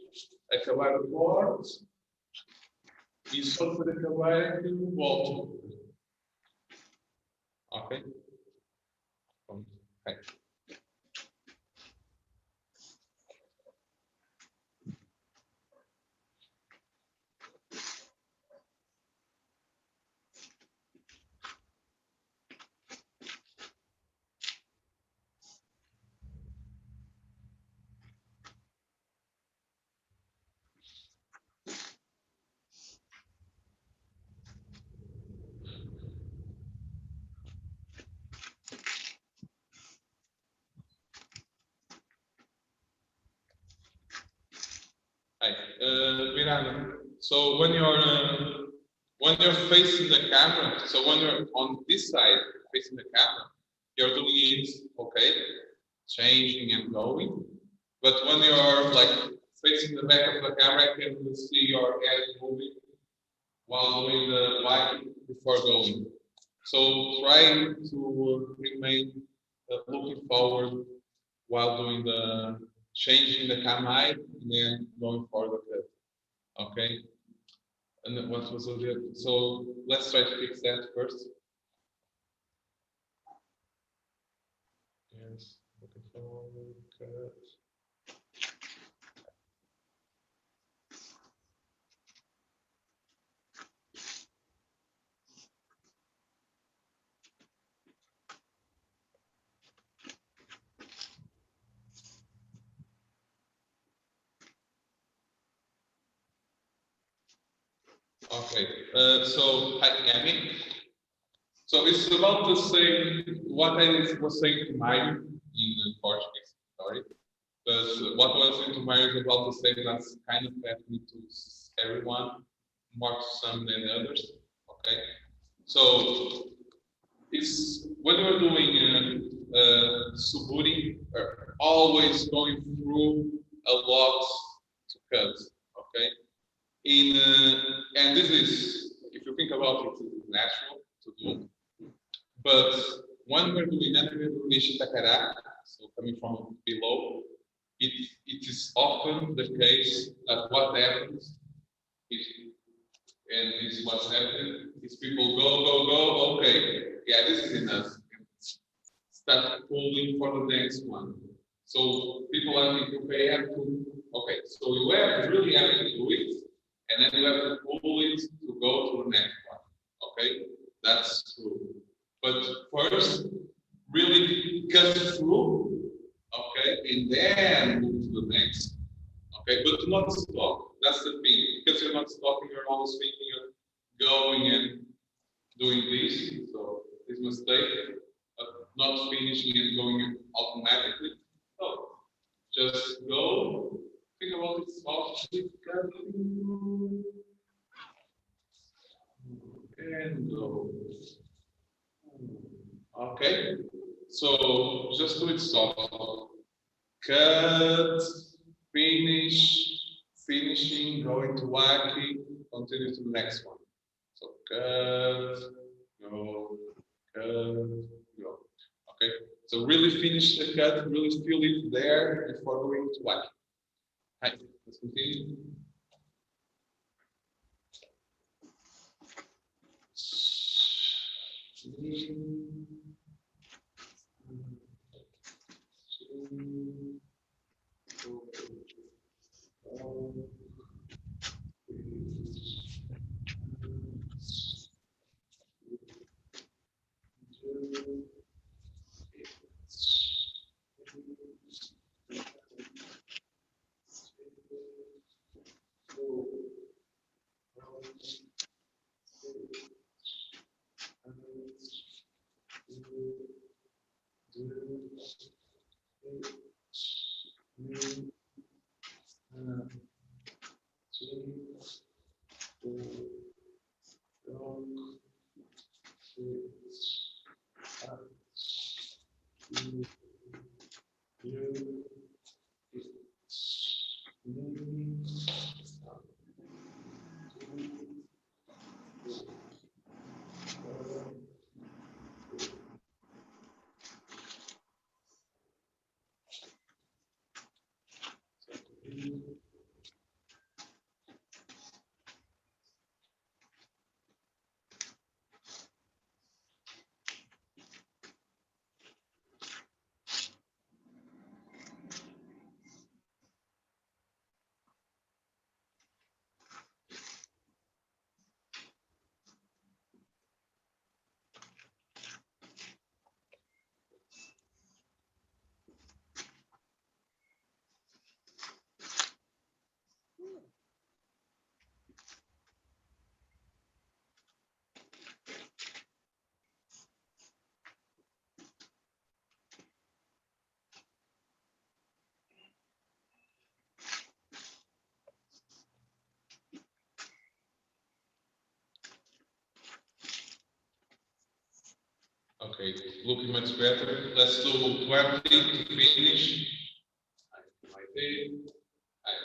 acabar o corte e só para acabar é que eu volto. Ok? Okay. Hi, Miranda. So when you're facing the camera, so when you're on this side facing the camera, you're doing it okay, changing and going. But when you're like facing the back of the camera, you can see your head moving while doing the bike before going. So try to remain looking forward while doing the changing the camera and then going forward with it. Okay. And then what was the so let's try to fix that first. Yes, looking forward, cut. Okay, so APNagi. So it's about the same what I was saying to Mario in Portuguese, sorry. But what I was saying to Mario is about the same that's kind of happening to everyone, more to some than others. Okay. So it's when we're doing suburi, always going through a lot to cut. Okay. And this is, if you think about it, it's natural to do. But when we're doing Nishitakara, so coming from below, it is often the case that what happens is, and is what's happening, is people go, okay, yeah, this is enough. Start pulling for the next one. So people are thinking, okay, I have to, okay, so you have really have to do it, and then you have to pull it to go to the next one. Okay, that's true. But first, really cut through, okay, and then move to the next. Okay, but do not stop. That's the thing. Because you're not stopping, you're always thinking of going and doing this. So this mistake of not finishing and going automatically. So just go. Think about it softly, and go. Okay, so just do it soft. Cut, finish, finishing, going to waki, continue to the next one. So cut, go, cut, go. Okay, so really finish the cut, really feel it there before going to waki. Hi, let's continue. Okay, looking much better. Let's do 20 to finish. Like this.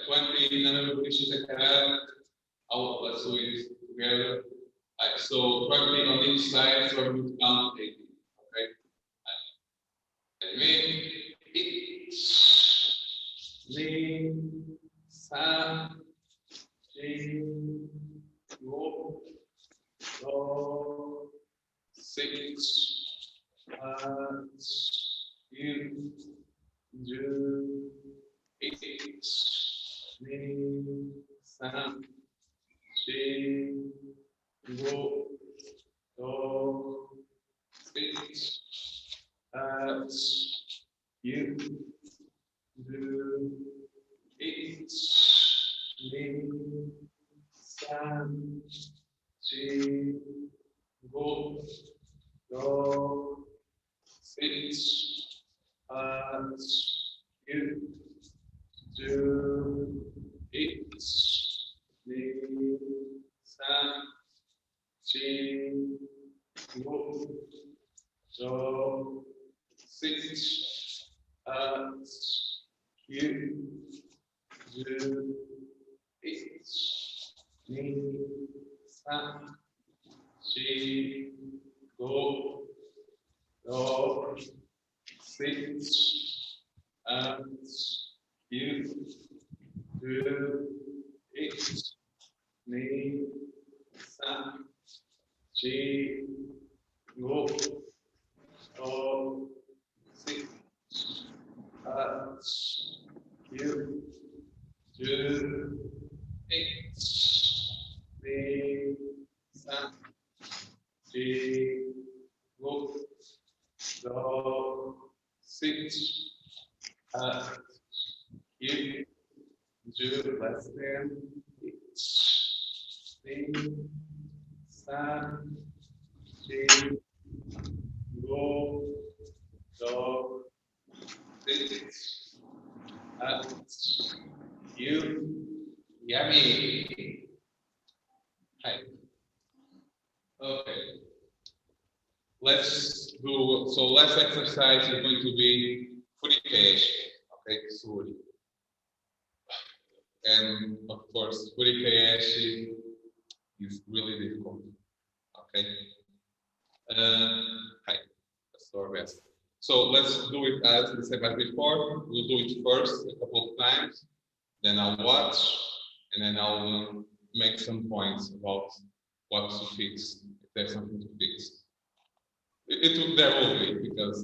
20, none of the pictures I have. Let's do it together. So 20 on each side, so we count 80. Okay. And me, it, me, sa, ji, wo, do, 6, 8, 2, 8, 2, 3, 4, 5, 6, 8, 2, 8, 2, 3, 4, 5, 6, 8, 2, 8, 2, 3, 4, 5, 6, 8, 2, 8, 2, 3, 4, 5, 6, 8, 2, 8, 2, 3, 4, 5, 6, 8, 2, 8, 2, 3, 4, 5, 6, 8, 2, less than 8, 3, 2, 4, 5, 6, 8, yummy. Hi. Okay. Let's do, so last exercise is going to be furicash. Okay, suri. And of course, furicash is really difficult. Okay. Hi. Let's do our best. So let's do it as we said before. We'll do it first a couple of times, then I'll watch, and then I'll make some points about what to fix, if there's something to fix. There will be, because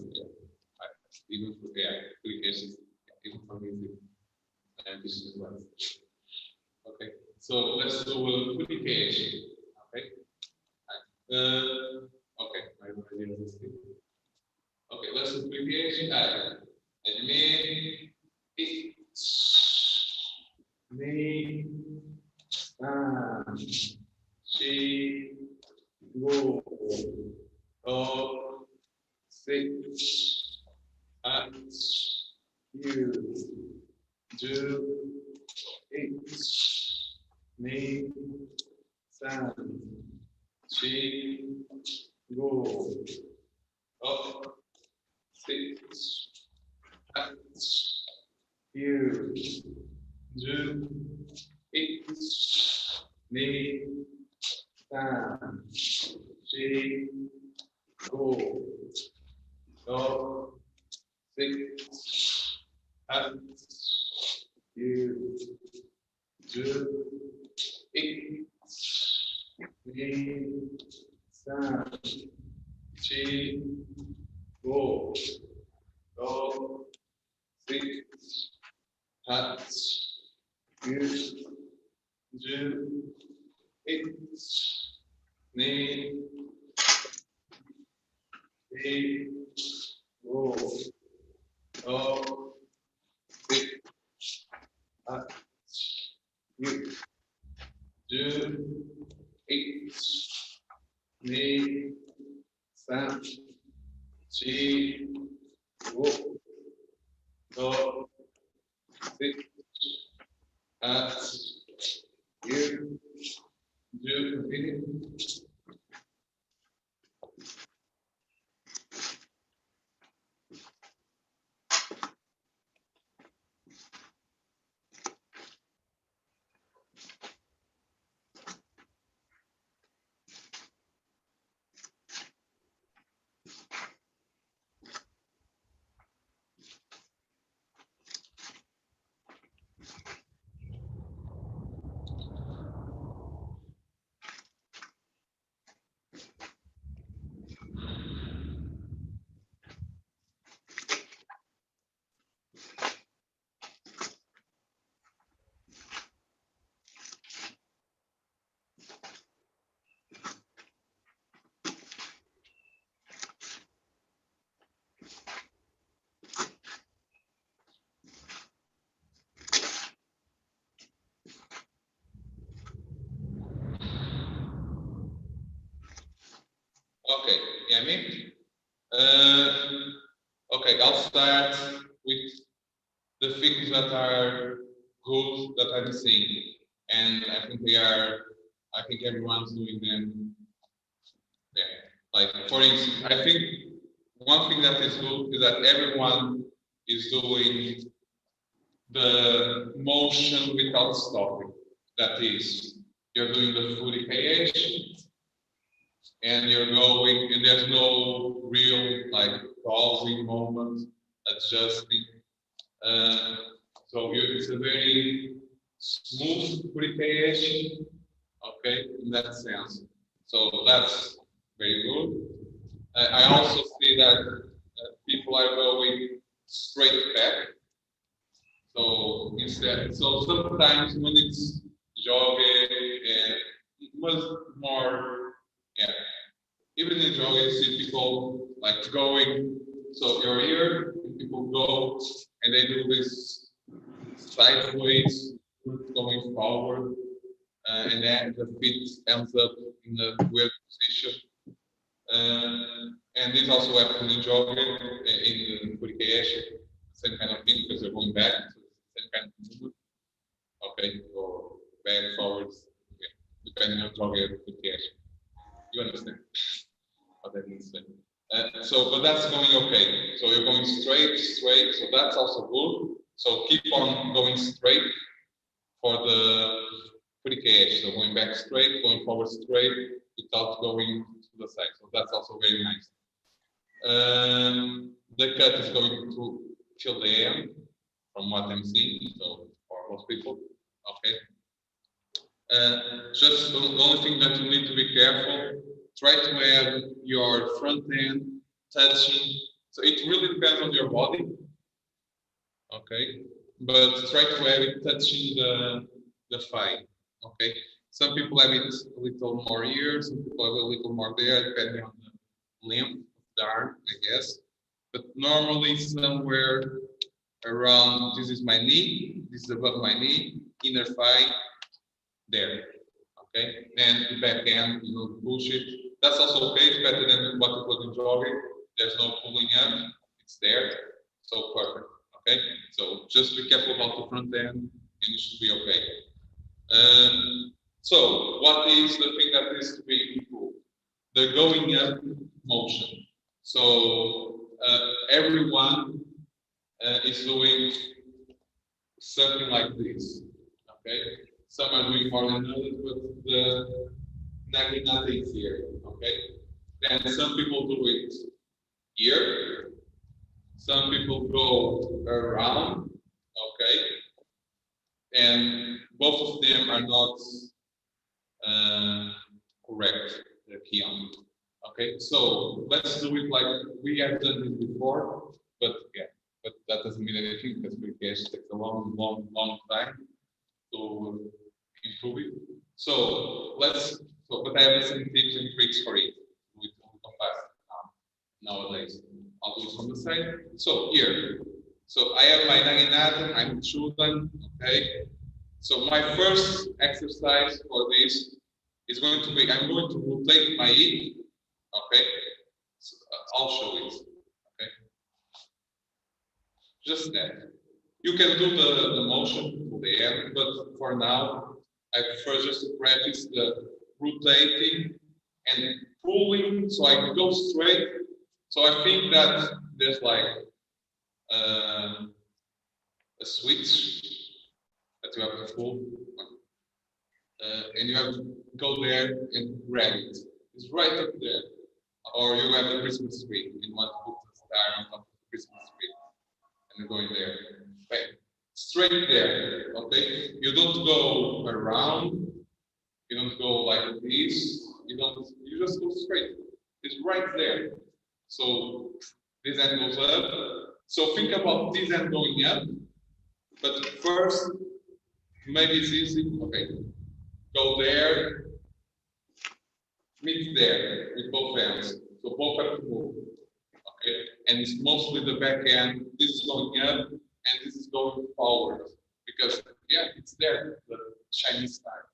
even for applications, even for music and business ones. Okay, so let's do application. Okay. Okay, I already understood. Okay, let's do application. Admin me she go six at you do it me san she go up six at you do it me san she go up six at you do it me san she go up six at you do it me she go up six at you do it me san she go up six at you do it. Okay, Yemi. Okay, I'll start with the things that are good that I'm seeing, and I think they are. I think everyone's doing them. Yeah, like for instance, I think one thing that is good is that everyone is doing the motion without stopping. That is, you're doing the full KH, and you're going, and there's no real like pausing moment, adjusting. So it's a very smooth pre-KH, okay, in that sense. So that's very good. I also see that people are going straight back. So instead, so sometimes when it's jogging and much more, yeah, even in jogging, you see people like going. So you're here, and people go and they do this sideways, going forward, and then the feet ends up in a weird position. And this also happens in jogging, in Kurikesh, same kind of thing because they're going back, so same kind of movement. Okay, or back, forwards, yeah, depending on jogging and Kurikesh. You understand what that means then. So, but that's going okay. So you're going straight, so that's also good. So keep on going straight for the Kurikesh. So going back straight, going forward straight, without going to the side. So that's also very nice. The cut is going to till the end, from what I'm seeing. So for most people, okay. Just the only thing that you need to be careful try to have your front end touching. So it really depends on your body. Okay, but try to have it touching the thigh. Okay, some people have it a little more here, some people have a little more there, depending on the length of the arm, I guess. But normally somewhere around, this is my knee, this is above my knee, inner thigh, there. Okay, and the back end, you know, push it. That's also okay. It's better than what it was in jogging. There's no pulling up. It's there. So perfect. Okay. So just be careful about the front end, and you should be okay. So what is the thing that needs to be improved? The going up motion. So everyone is doing something like this. Okay. Some are doing more than others, but the nagi is here. Okay. Then some people do it here. Some people go around. Okay. And both of them are not correct. Okay. So let's do it like we have done this before, but yeah, but that doesn't mean anything because we guess it takes a long time to improve it. So but I have some tips and tricks for it. We can fast nowadays. I'll do it from the side. So here, so I have my naginata, I'm children, okay? So my first exercise for this is going to be, I'm going to rotate my hip, okay? So, I'll show it, okay? Just that. You can do the motion to the end, but for now, I prefer just to practice the rotating and pulling, so I go straight. So I think that there's like a switch that you have to pull, and you have to go there and grab it. It's right up there. Or you have the Christmas tree, and you want to put the star on top of the Christmas tree, and you're going there. Okay. Straight there, okay? You don't go around, you don't go like this, you just go straight. It's right there. So this end goes up. So think about this end going up, but first, maybe it's easy, okay? Go there, meet there with both ends. So both have to move, okay? And it's mostly the back end. This is going up, and this is going forward because yeah, it's there, the Chinese style.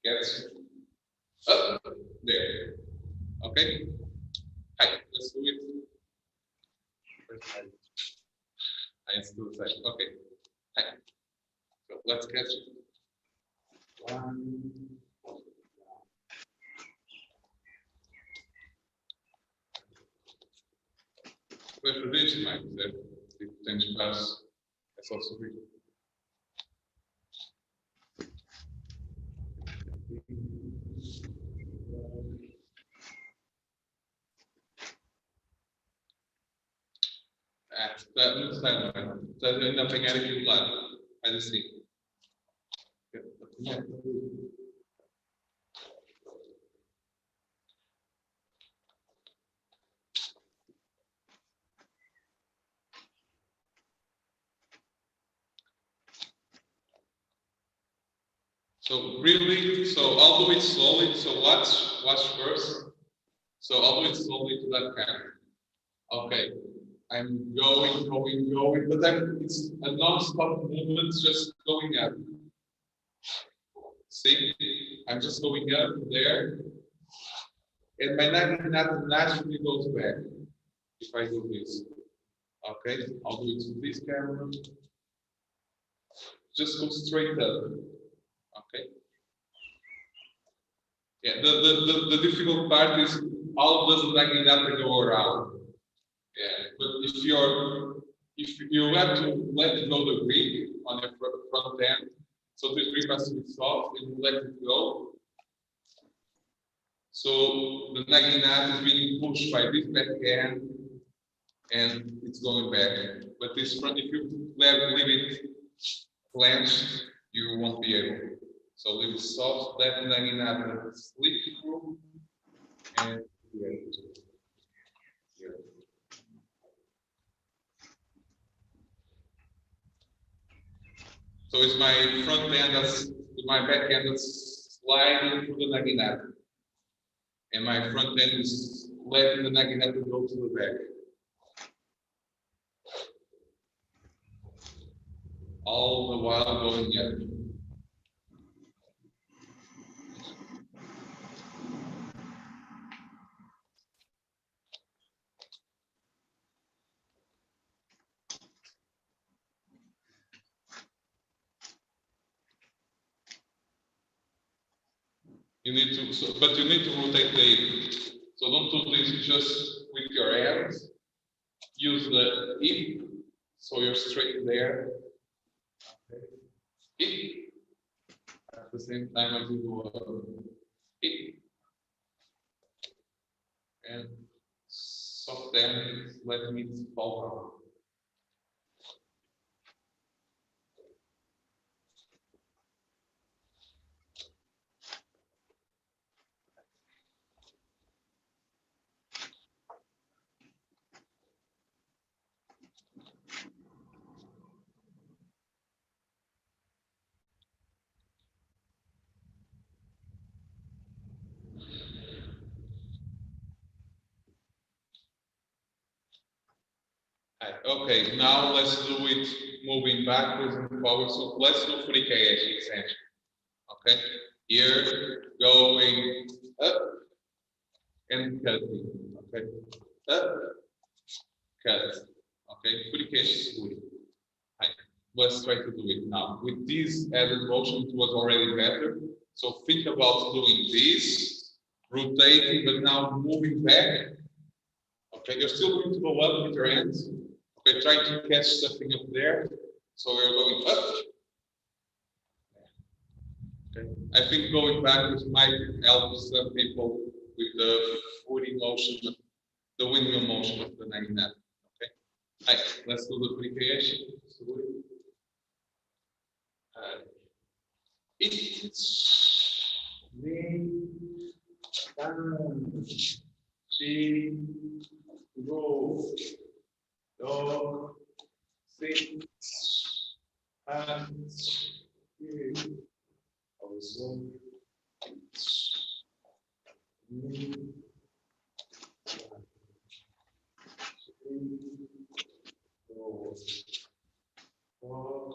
Gets up there. Okay? Hi, let's do it. I still say, okay. Hi. So let's catch it. One. Preferência, mais, né? Tem espaço, é só subir. Está muito sério, não é? Estás ainda a apanhar aqui do lado. Faz assim. So really, so I'll do it slowly. So watch first. So I'll do it slowly to that camera. Okay, I'm going, but then it's a non-stop movement, just going up. See, I'm just going up there, and my neck naturally goes back if I do this. Okay, I'll do it to this camera. Just go straight up. Okay. Yeah, the difficult part is how does the naginata go around? Yeah, but if you have to let go the grip on your front end, so this grip has to be soft and you let it go. So the naginata is being pushed by this back end and it's going back. But this front, if you leave it clenched, you won't be able. So we will solve that naginata slip through and here. So it's my front end that's my back end that's sliding through the naginata. And my front end is letting the naginata go to the back. All the while going up. You need to, but you need to rotate the hip. So don't do this just with your hands. Use the hip, so you're straight there. Okay. Hip. At the same time as you do hip. And soft end, let me fall down. Okay, now let's do it moving backwards and forward. So let's do frikaeshi extension. Okay, here going up and cutting. Okay, up, cut. Okay, frikaeshi suri. Let's try to do it now. With this added motion, it was already better. So think about doing this, rotating, but now moving back. Okay, you're still going to go up with your hands. Okay, trying to catch something up there. So we're going up. Okay, I think going backwards might help some people with the footing motion, the windmill motion of the naginata. Okay, let's do the frikaeshi. It's me down. She go dog six hands also me go dog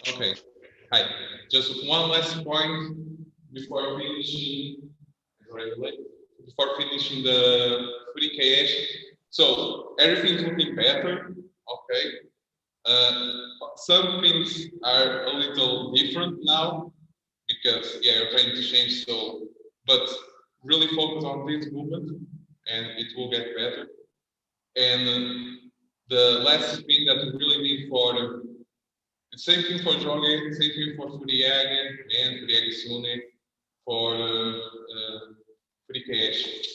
Okay, hi. Just one last point before finishing. Before finishing the frikaeshi. So everything's looking better. Okay. Some things are a little different now because you're trying to change. So, but really focus on this movement, and it will get better. And the last thing that we really need for the same thing for jogging, same thing for furiage and furiage sune for frikaeshi.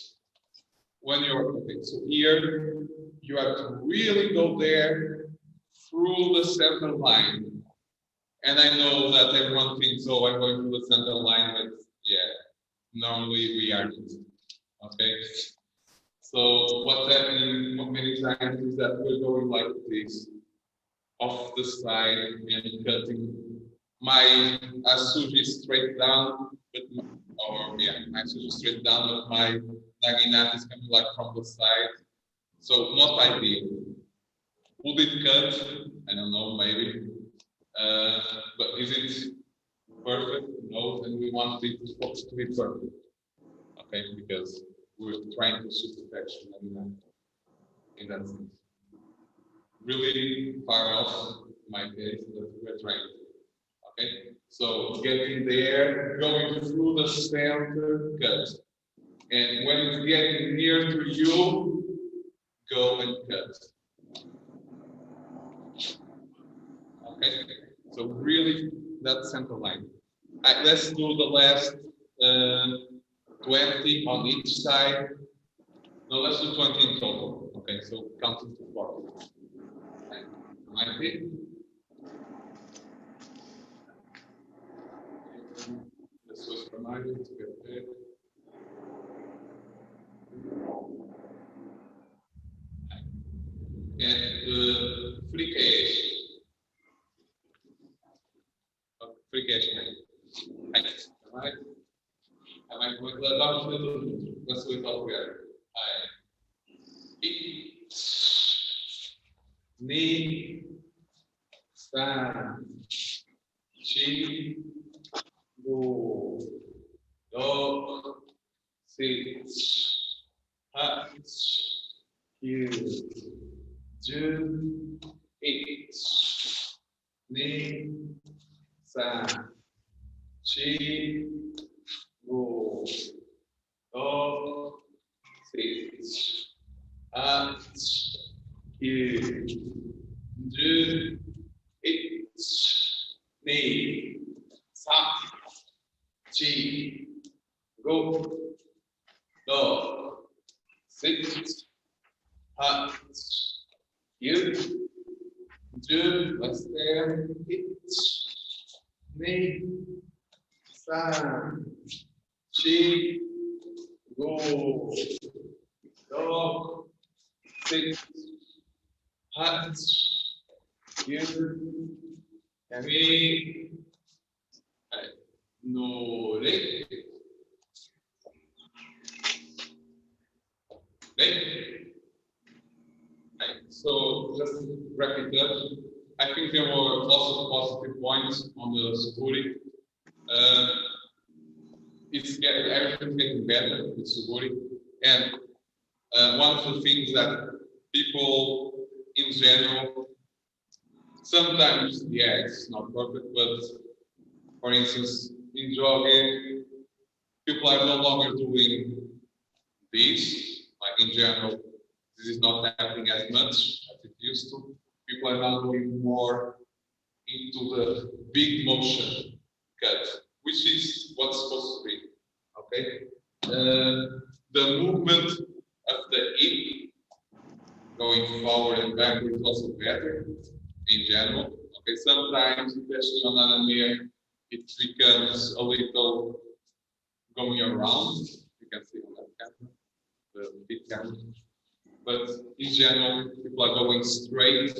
when you're okay, so here you have to really go there through the center line. And I know that everyone thinks, oh, I'm going through the center line, but yeah, normally we aren't. Okay. So what's happening many times is that we're going like this, off the side and cutting. My asuji straight down, but my asuji straight down, but my naginata is coming like from the side. So not ideal. Would it cut? I don't know, maybe. But is it perfect? No, and we want it to be perfect. Okay, because we're trying to shoot perfection in that sense. Really far off my case, but we're trying to. Okay, so getting there, going through the center, cut. And when it's getting near to you, go and cut. Okay, so really that center line. Let's do the last 20 on each side. No, let's do 20 in total. Okay, so counting to 4. Okay. 90. This was reminded to get there. And free cash. Free cash. Right? I might go to let's do it all together. Ni sa chi do do si ha yu ju it ni sa chi do do si ha yu ju it ni sa chi go do six you do let's there it ni sa chi go do six you me no re. Right. So just to wrap it up, I think there were lots of positive points on the Suguri. Everything's getting better with Suguri, and one of the things that people in general sometimes, yeah, it's not perfect, but for instance, in jogging, people are no longer doing this. Like in general, this is not happening as much as it used to. People are now going more into the big motion cut, which is what's supposed to be. Okay, the movement of the hip going forward and backward is also better in general. Okay, sometimes, especially on anime, it becomes a little going around. You can see on that camera, the big camera. But in general, people are going straight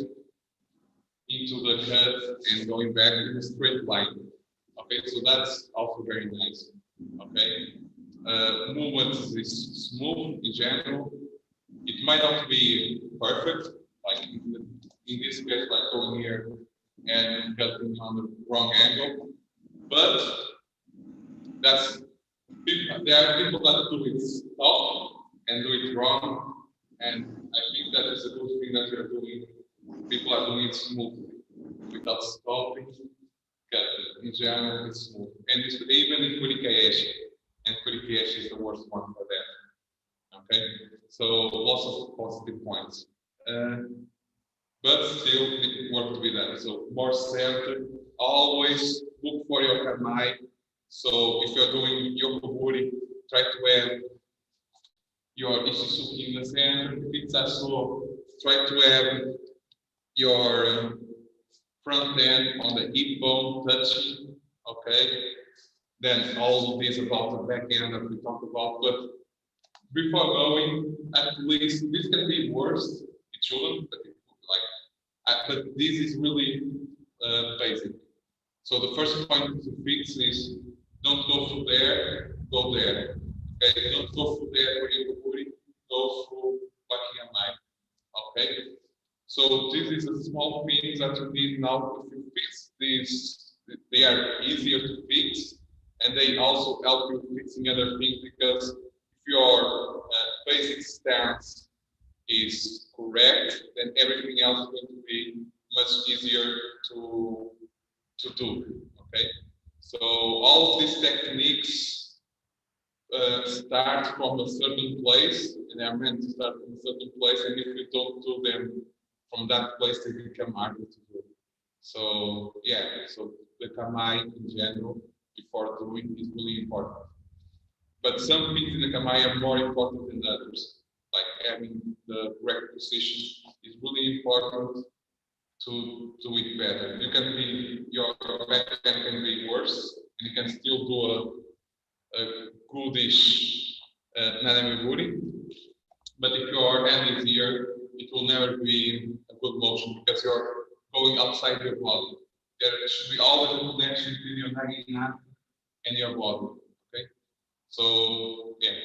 into the cut and going back in a straight line. Okay, so that's also very nice. Okay, movement is smooth in general. It might not be perfect, like in this case, like going here and cutting on the wrong angle, but that's there are people that do it stop and do it wrong, and I think that is a good thing that you're doing. People are doing it smoothly without stopping. In general, it's smooth, and it's, even in Kurikaeshi, and Kurikaeshi is the worst one for that. Okay, so lots of positive points, but still work to be done. So more center, always look for your kanai. So if you're doing yokoguri, try to have your Ishizuki in the center, pizza, so try to have your front end on the hip bone touching, okay? Then all of this about the back end that we talked about, but before going, at least this can be worse, it shouldn't, but but this is really basic. So the first point to fix is don't go through there, go there. Okay, don't go through there for your booty, go through APNagi. Okay, so this is a small thing that you need now. If you fix this, they are easier to fix, and they also help you fixing other things because if your basic stance is correct, then everything else is going to be much easier to do. Okay, so all of these techniques start from a certain place, and they are meant to start from a certain place. And if you don't do them from that place, they become harder to do. So yeah, so the kamai in general before doing is really important. But some things in the kamai are more important than others. Like having the correct position is really important to do it better. You can be your backhand can be worse, and you can still do a goodish nanami. But if your hand is here, it will never be a good motion because you're going outside your body. There should be always a connection between your nagi and your body. Okay, so yeah,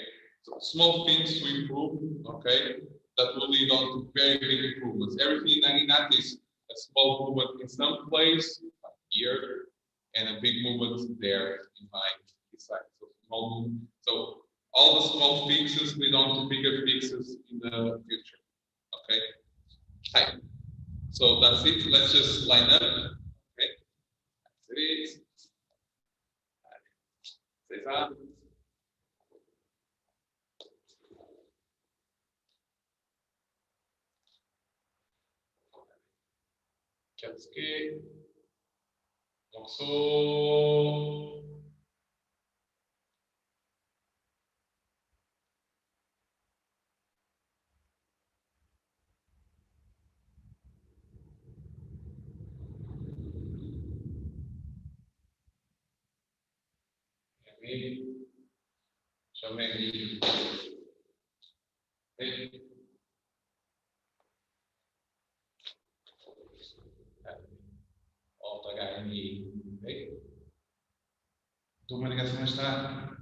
so small things to improve. Okay, that will lead on to very big improvements. Everything in nagi is a small movement in some place, like here, and a big movement there in my side. So small movement. So all the small fixes lead on to bigger fixes in the future. Okay. Hi. So that's it. Let's just line up. Okay. That's it. César. Katsuki. Mokuso. Chamei. Volta HMI. Tu uma ligação está.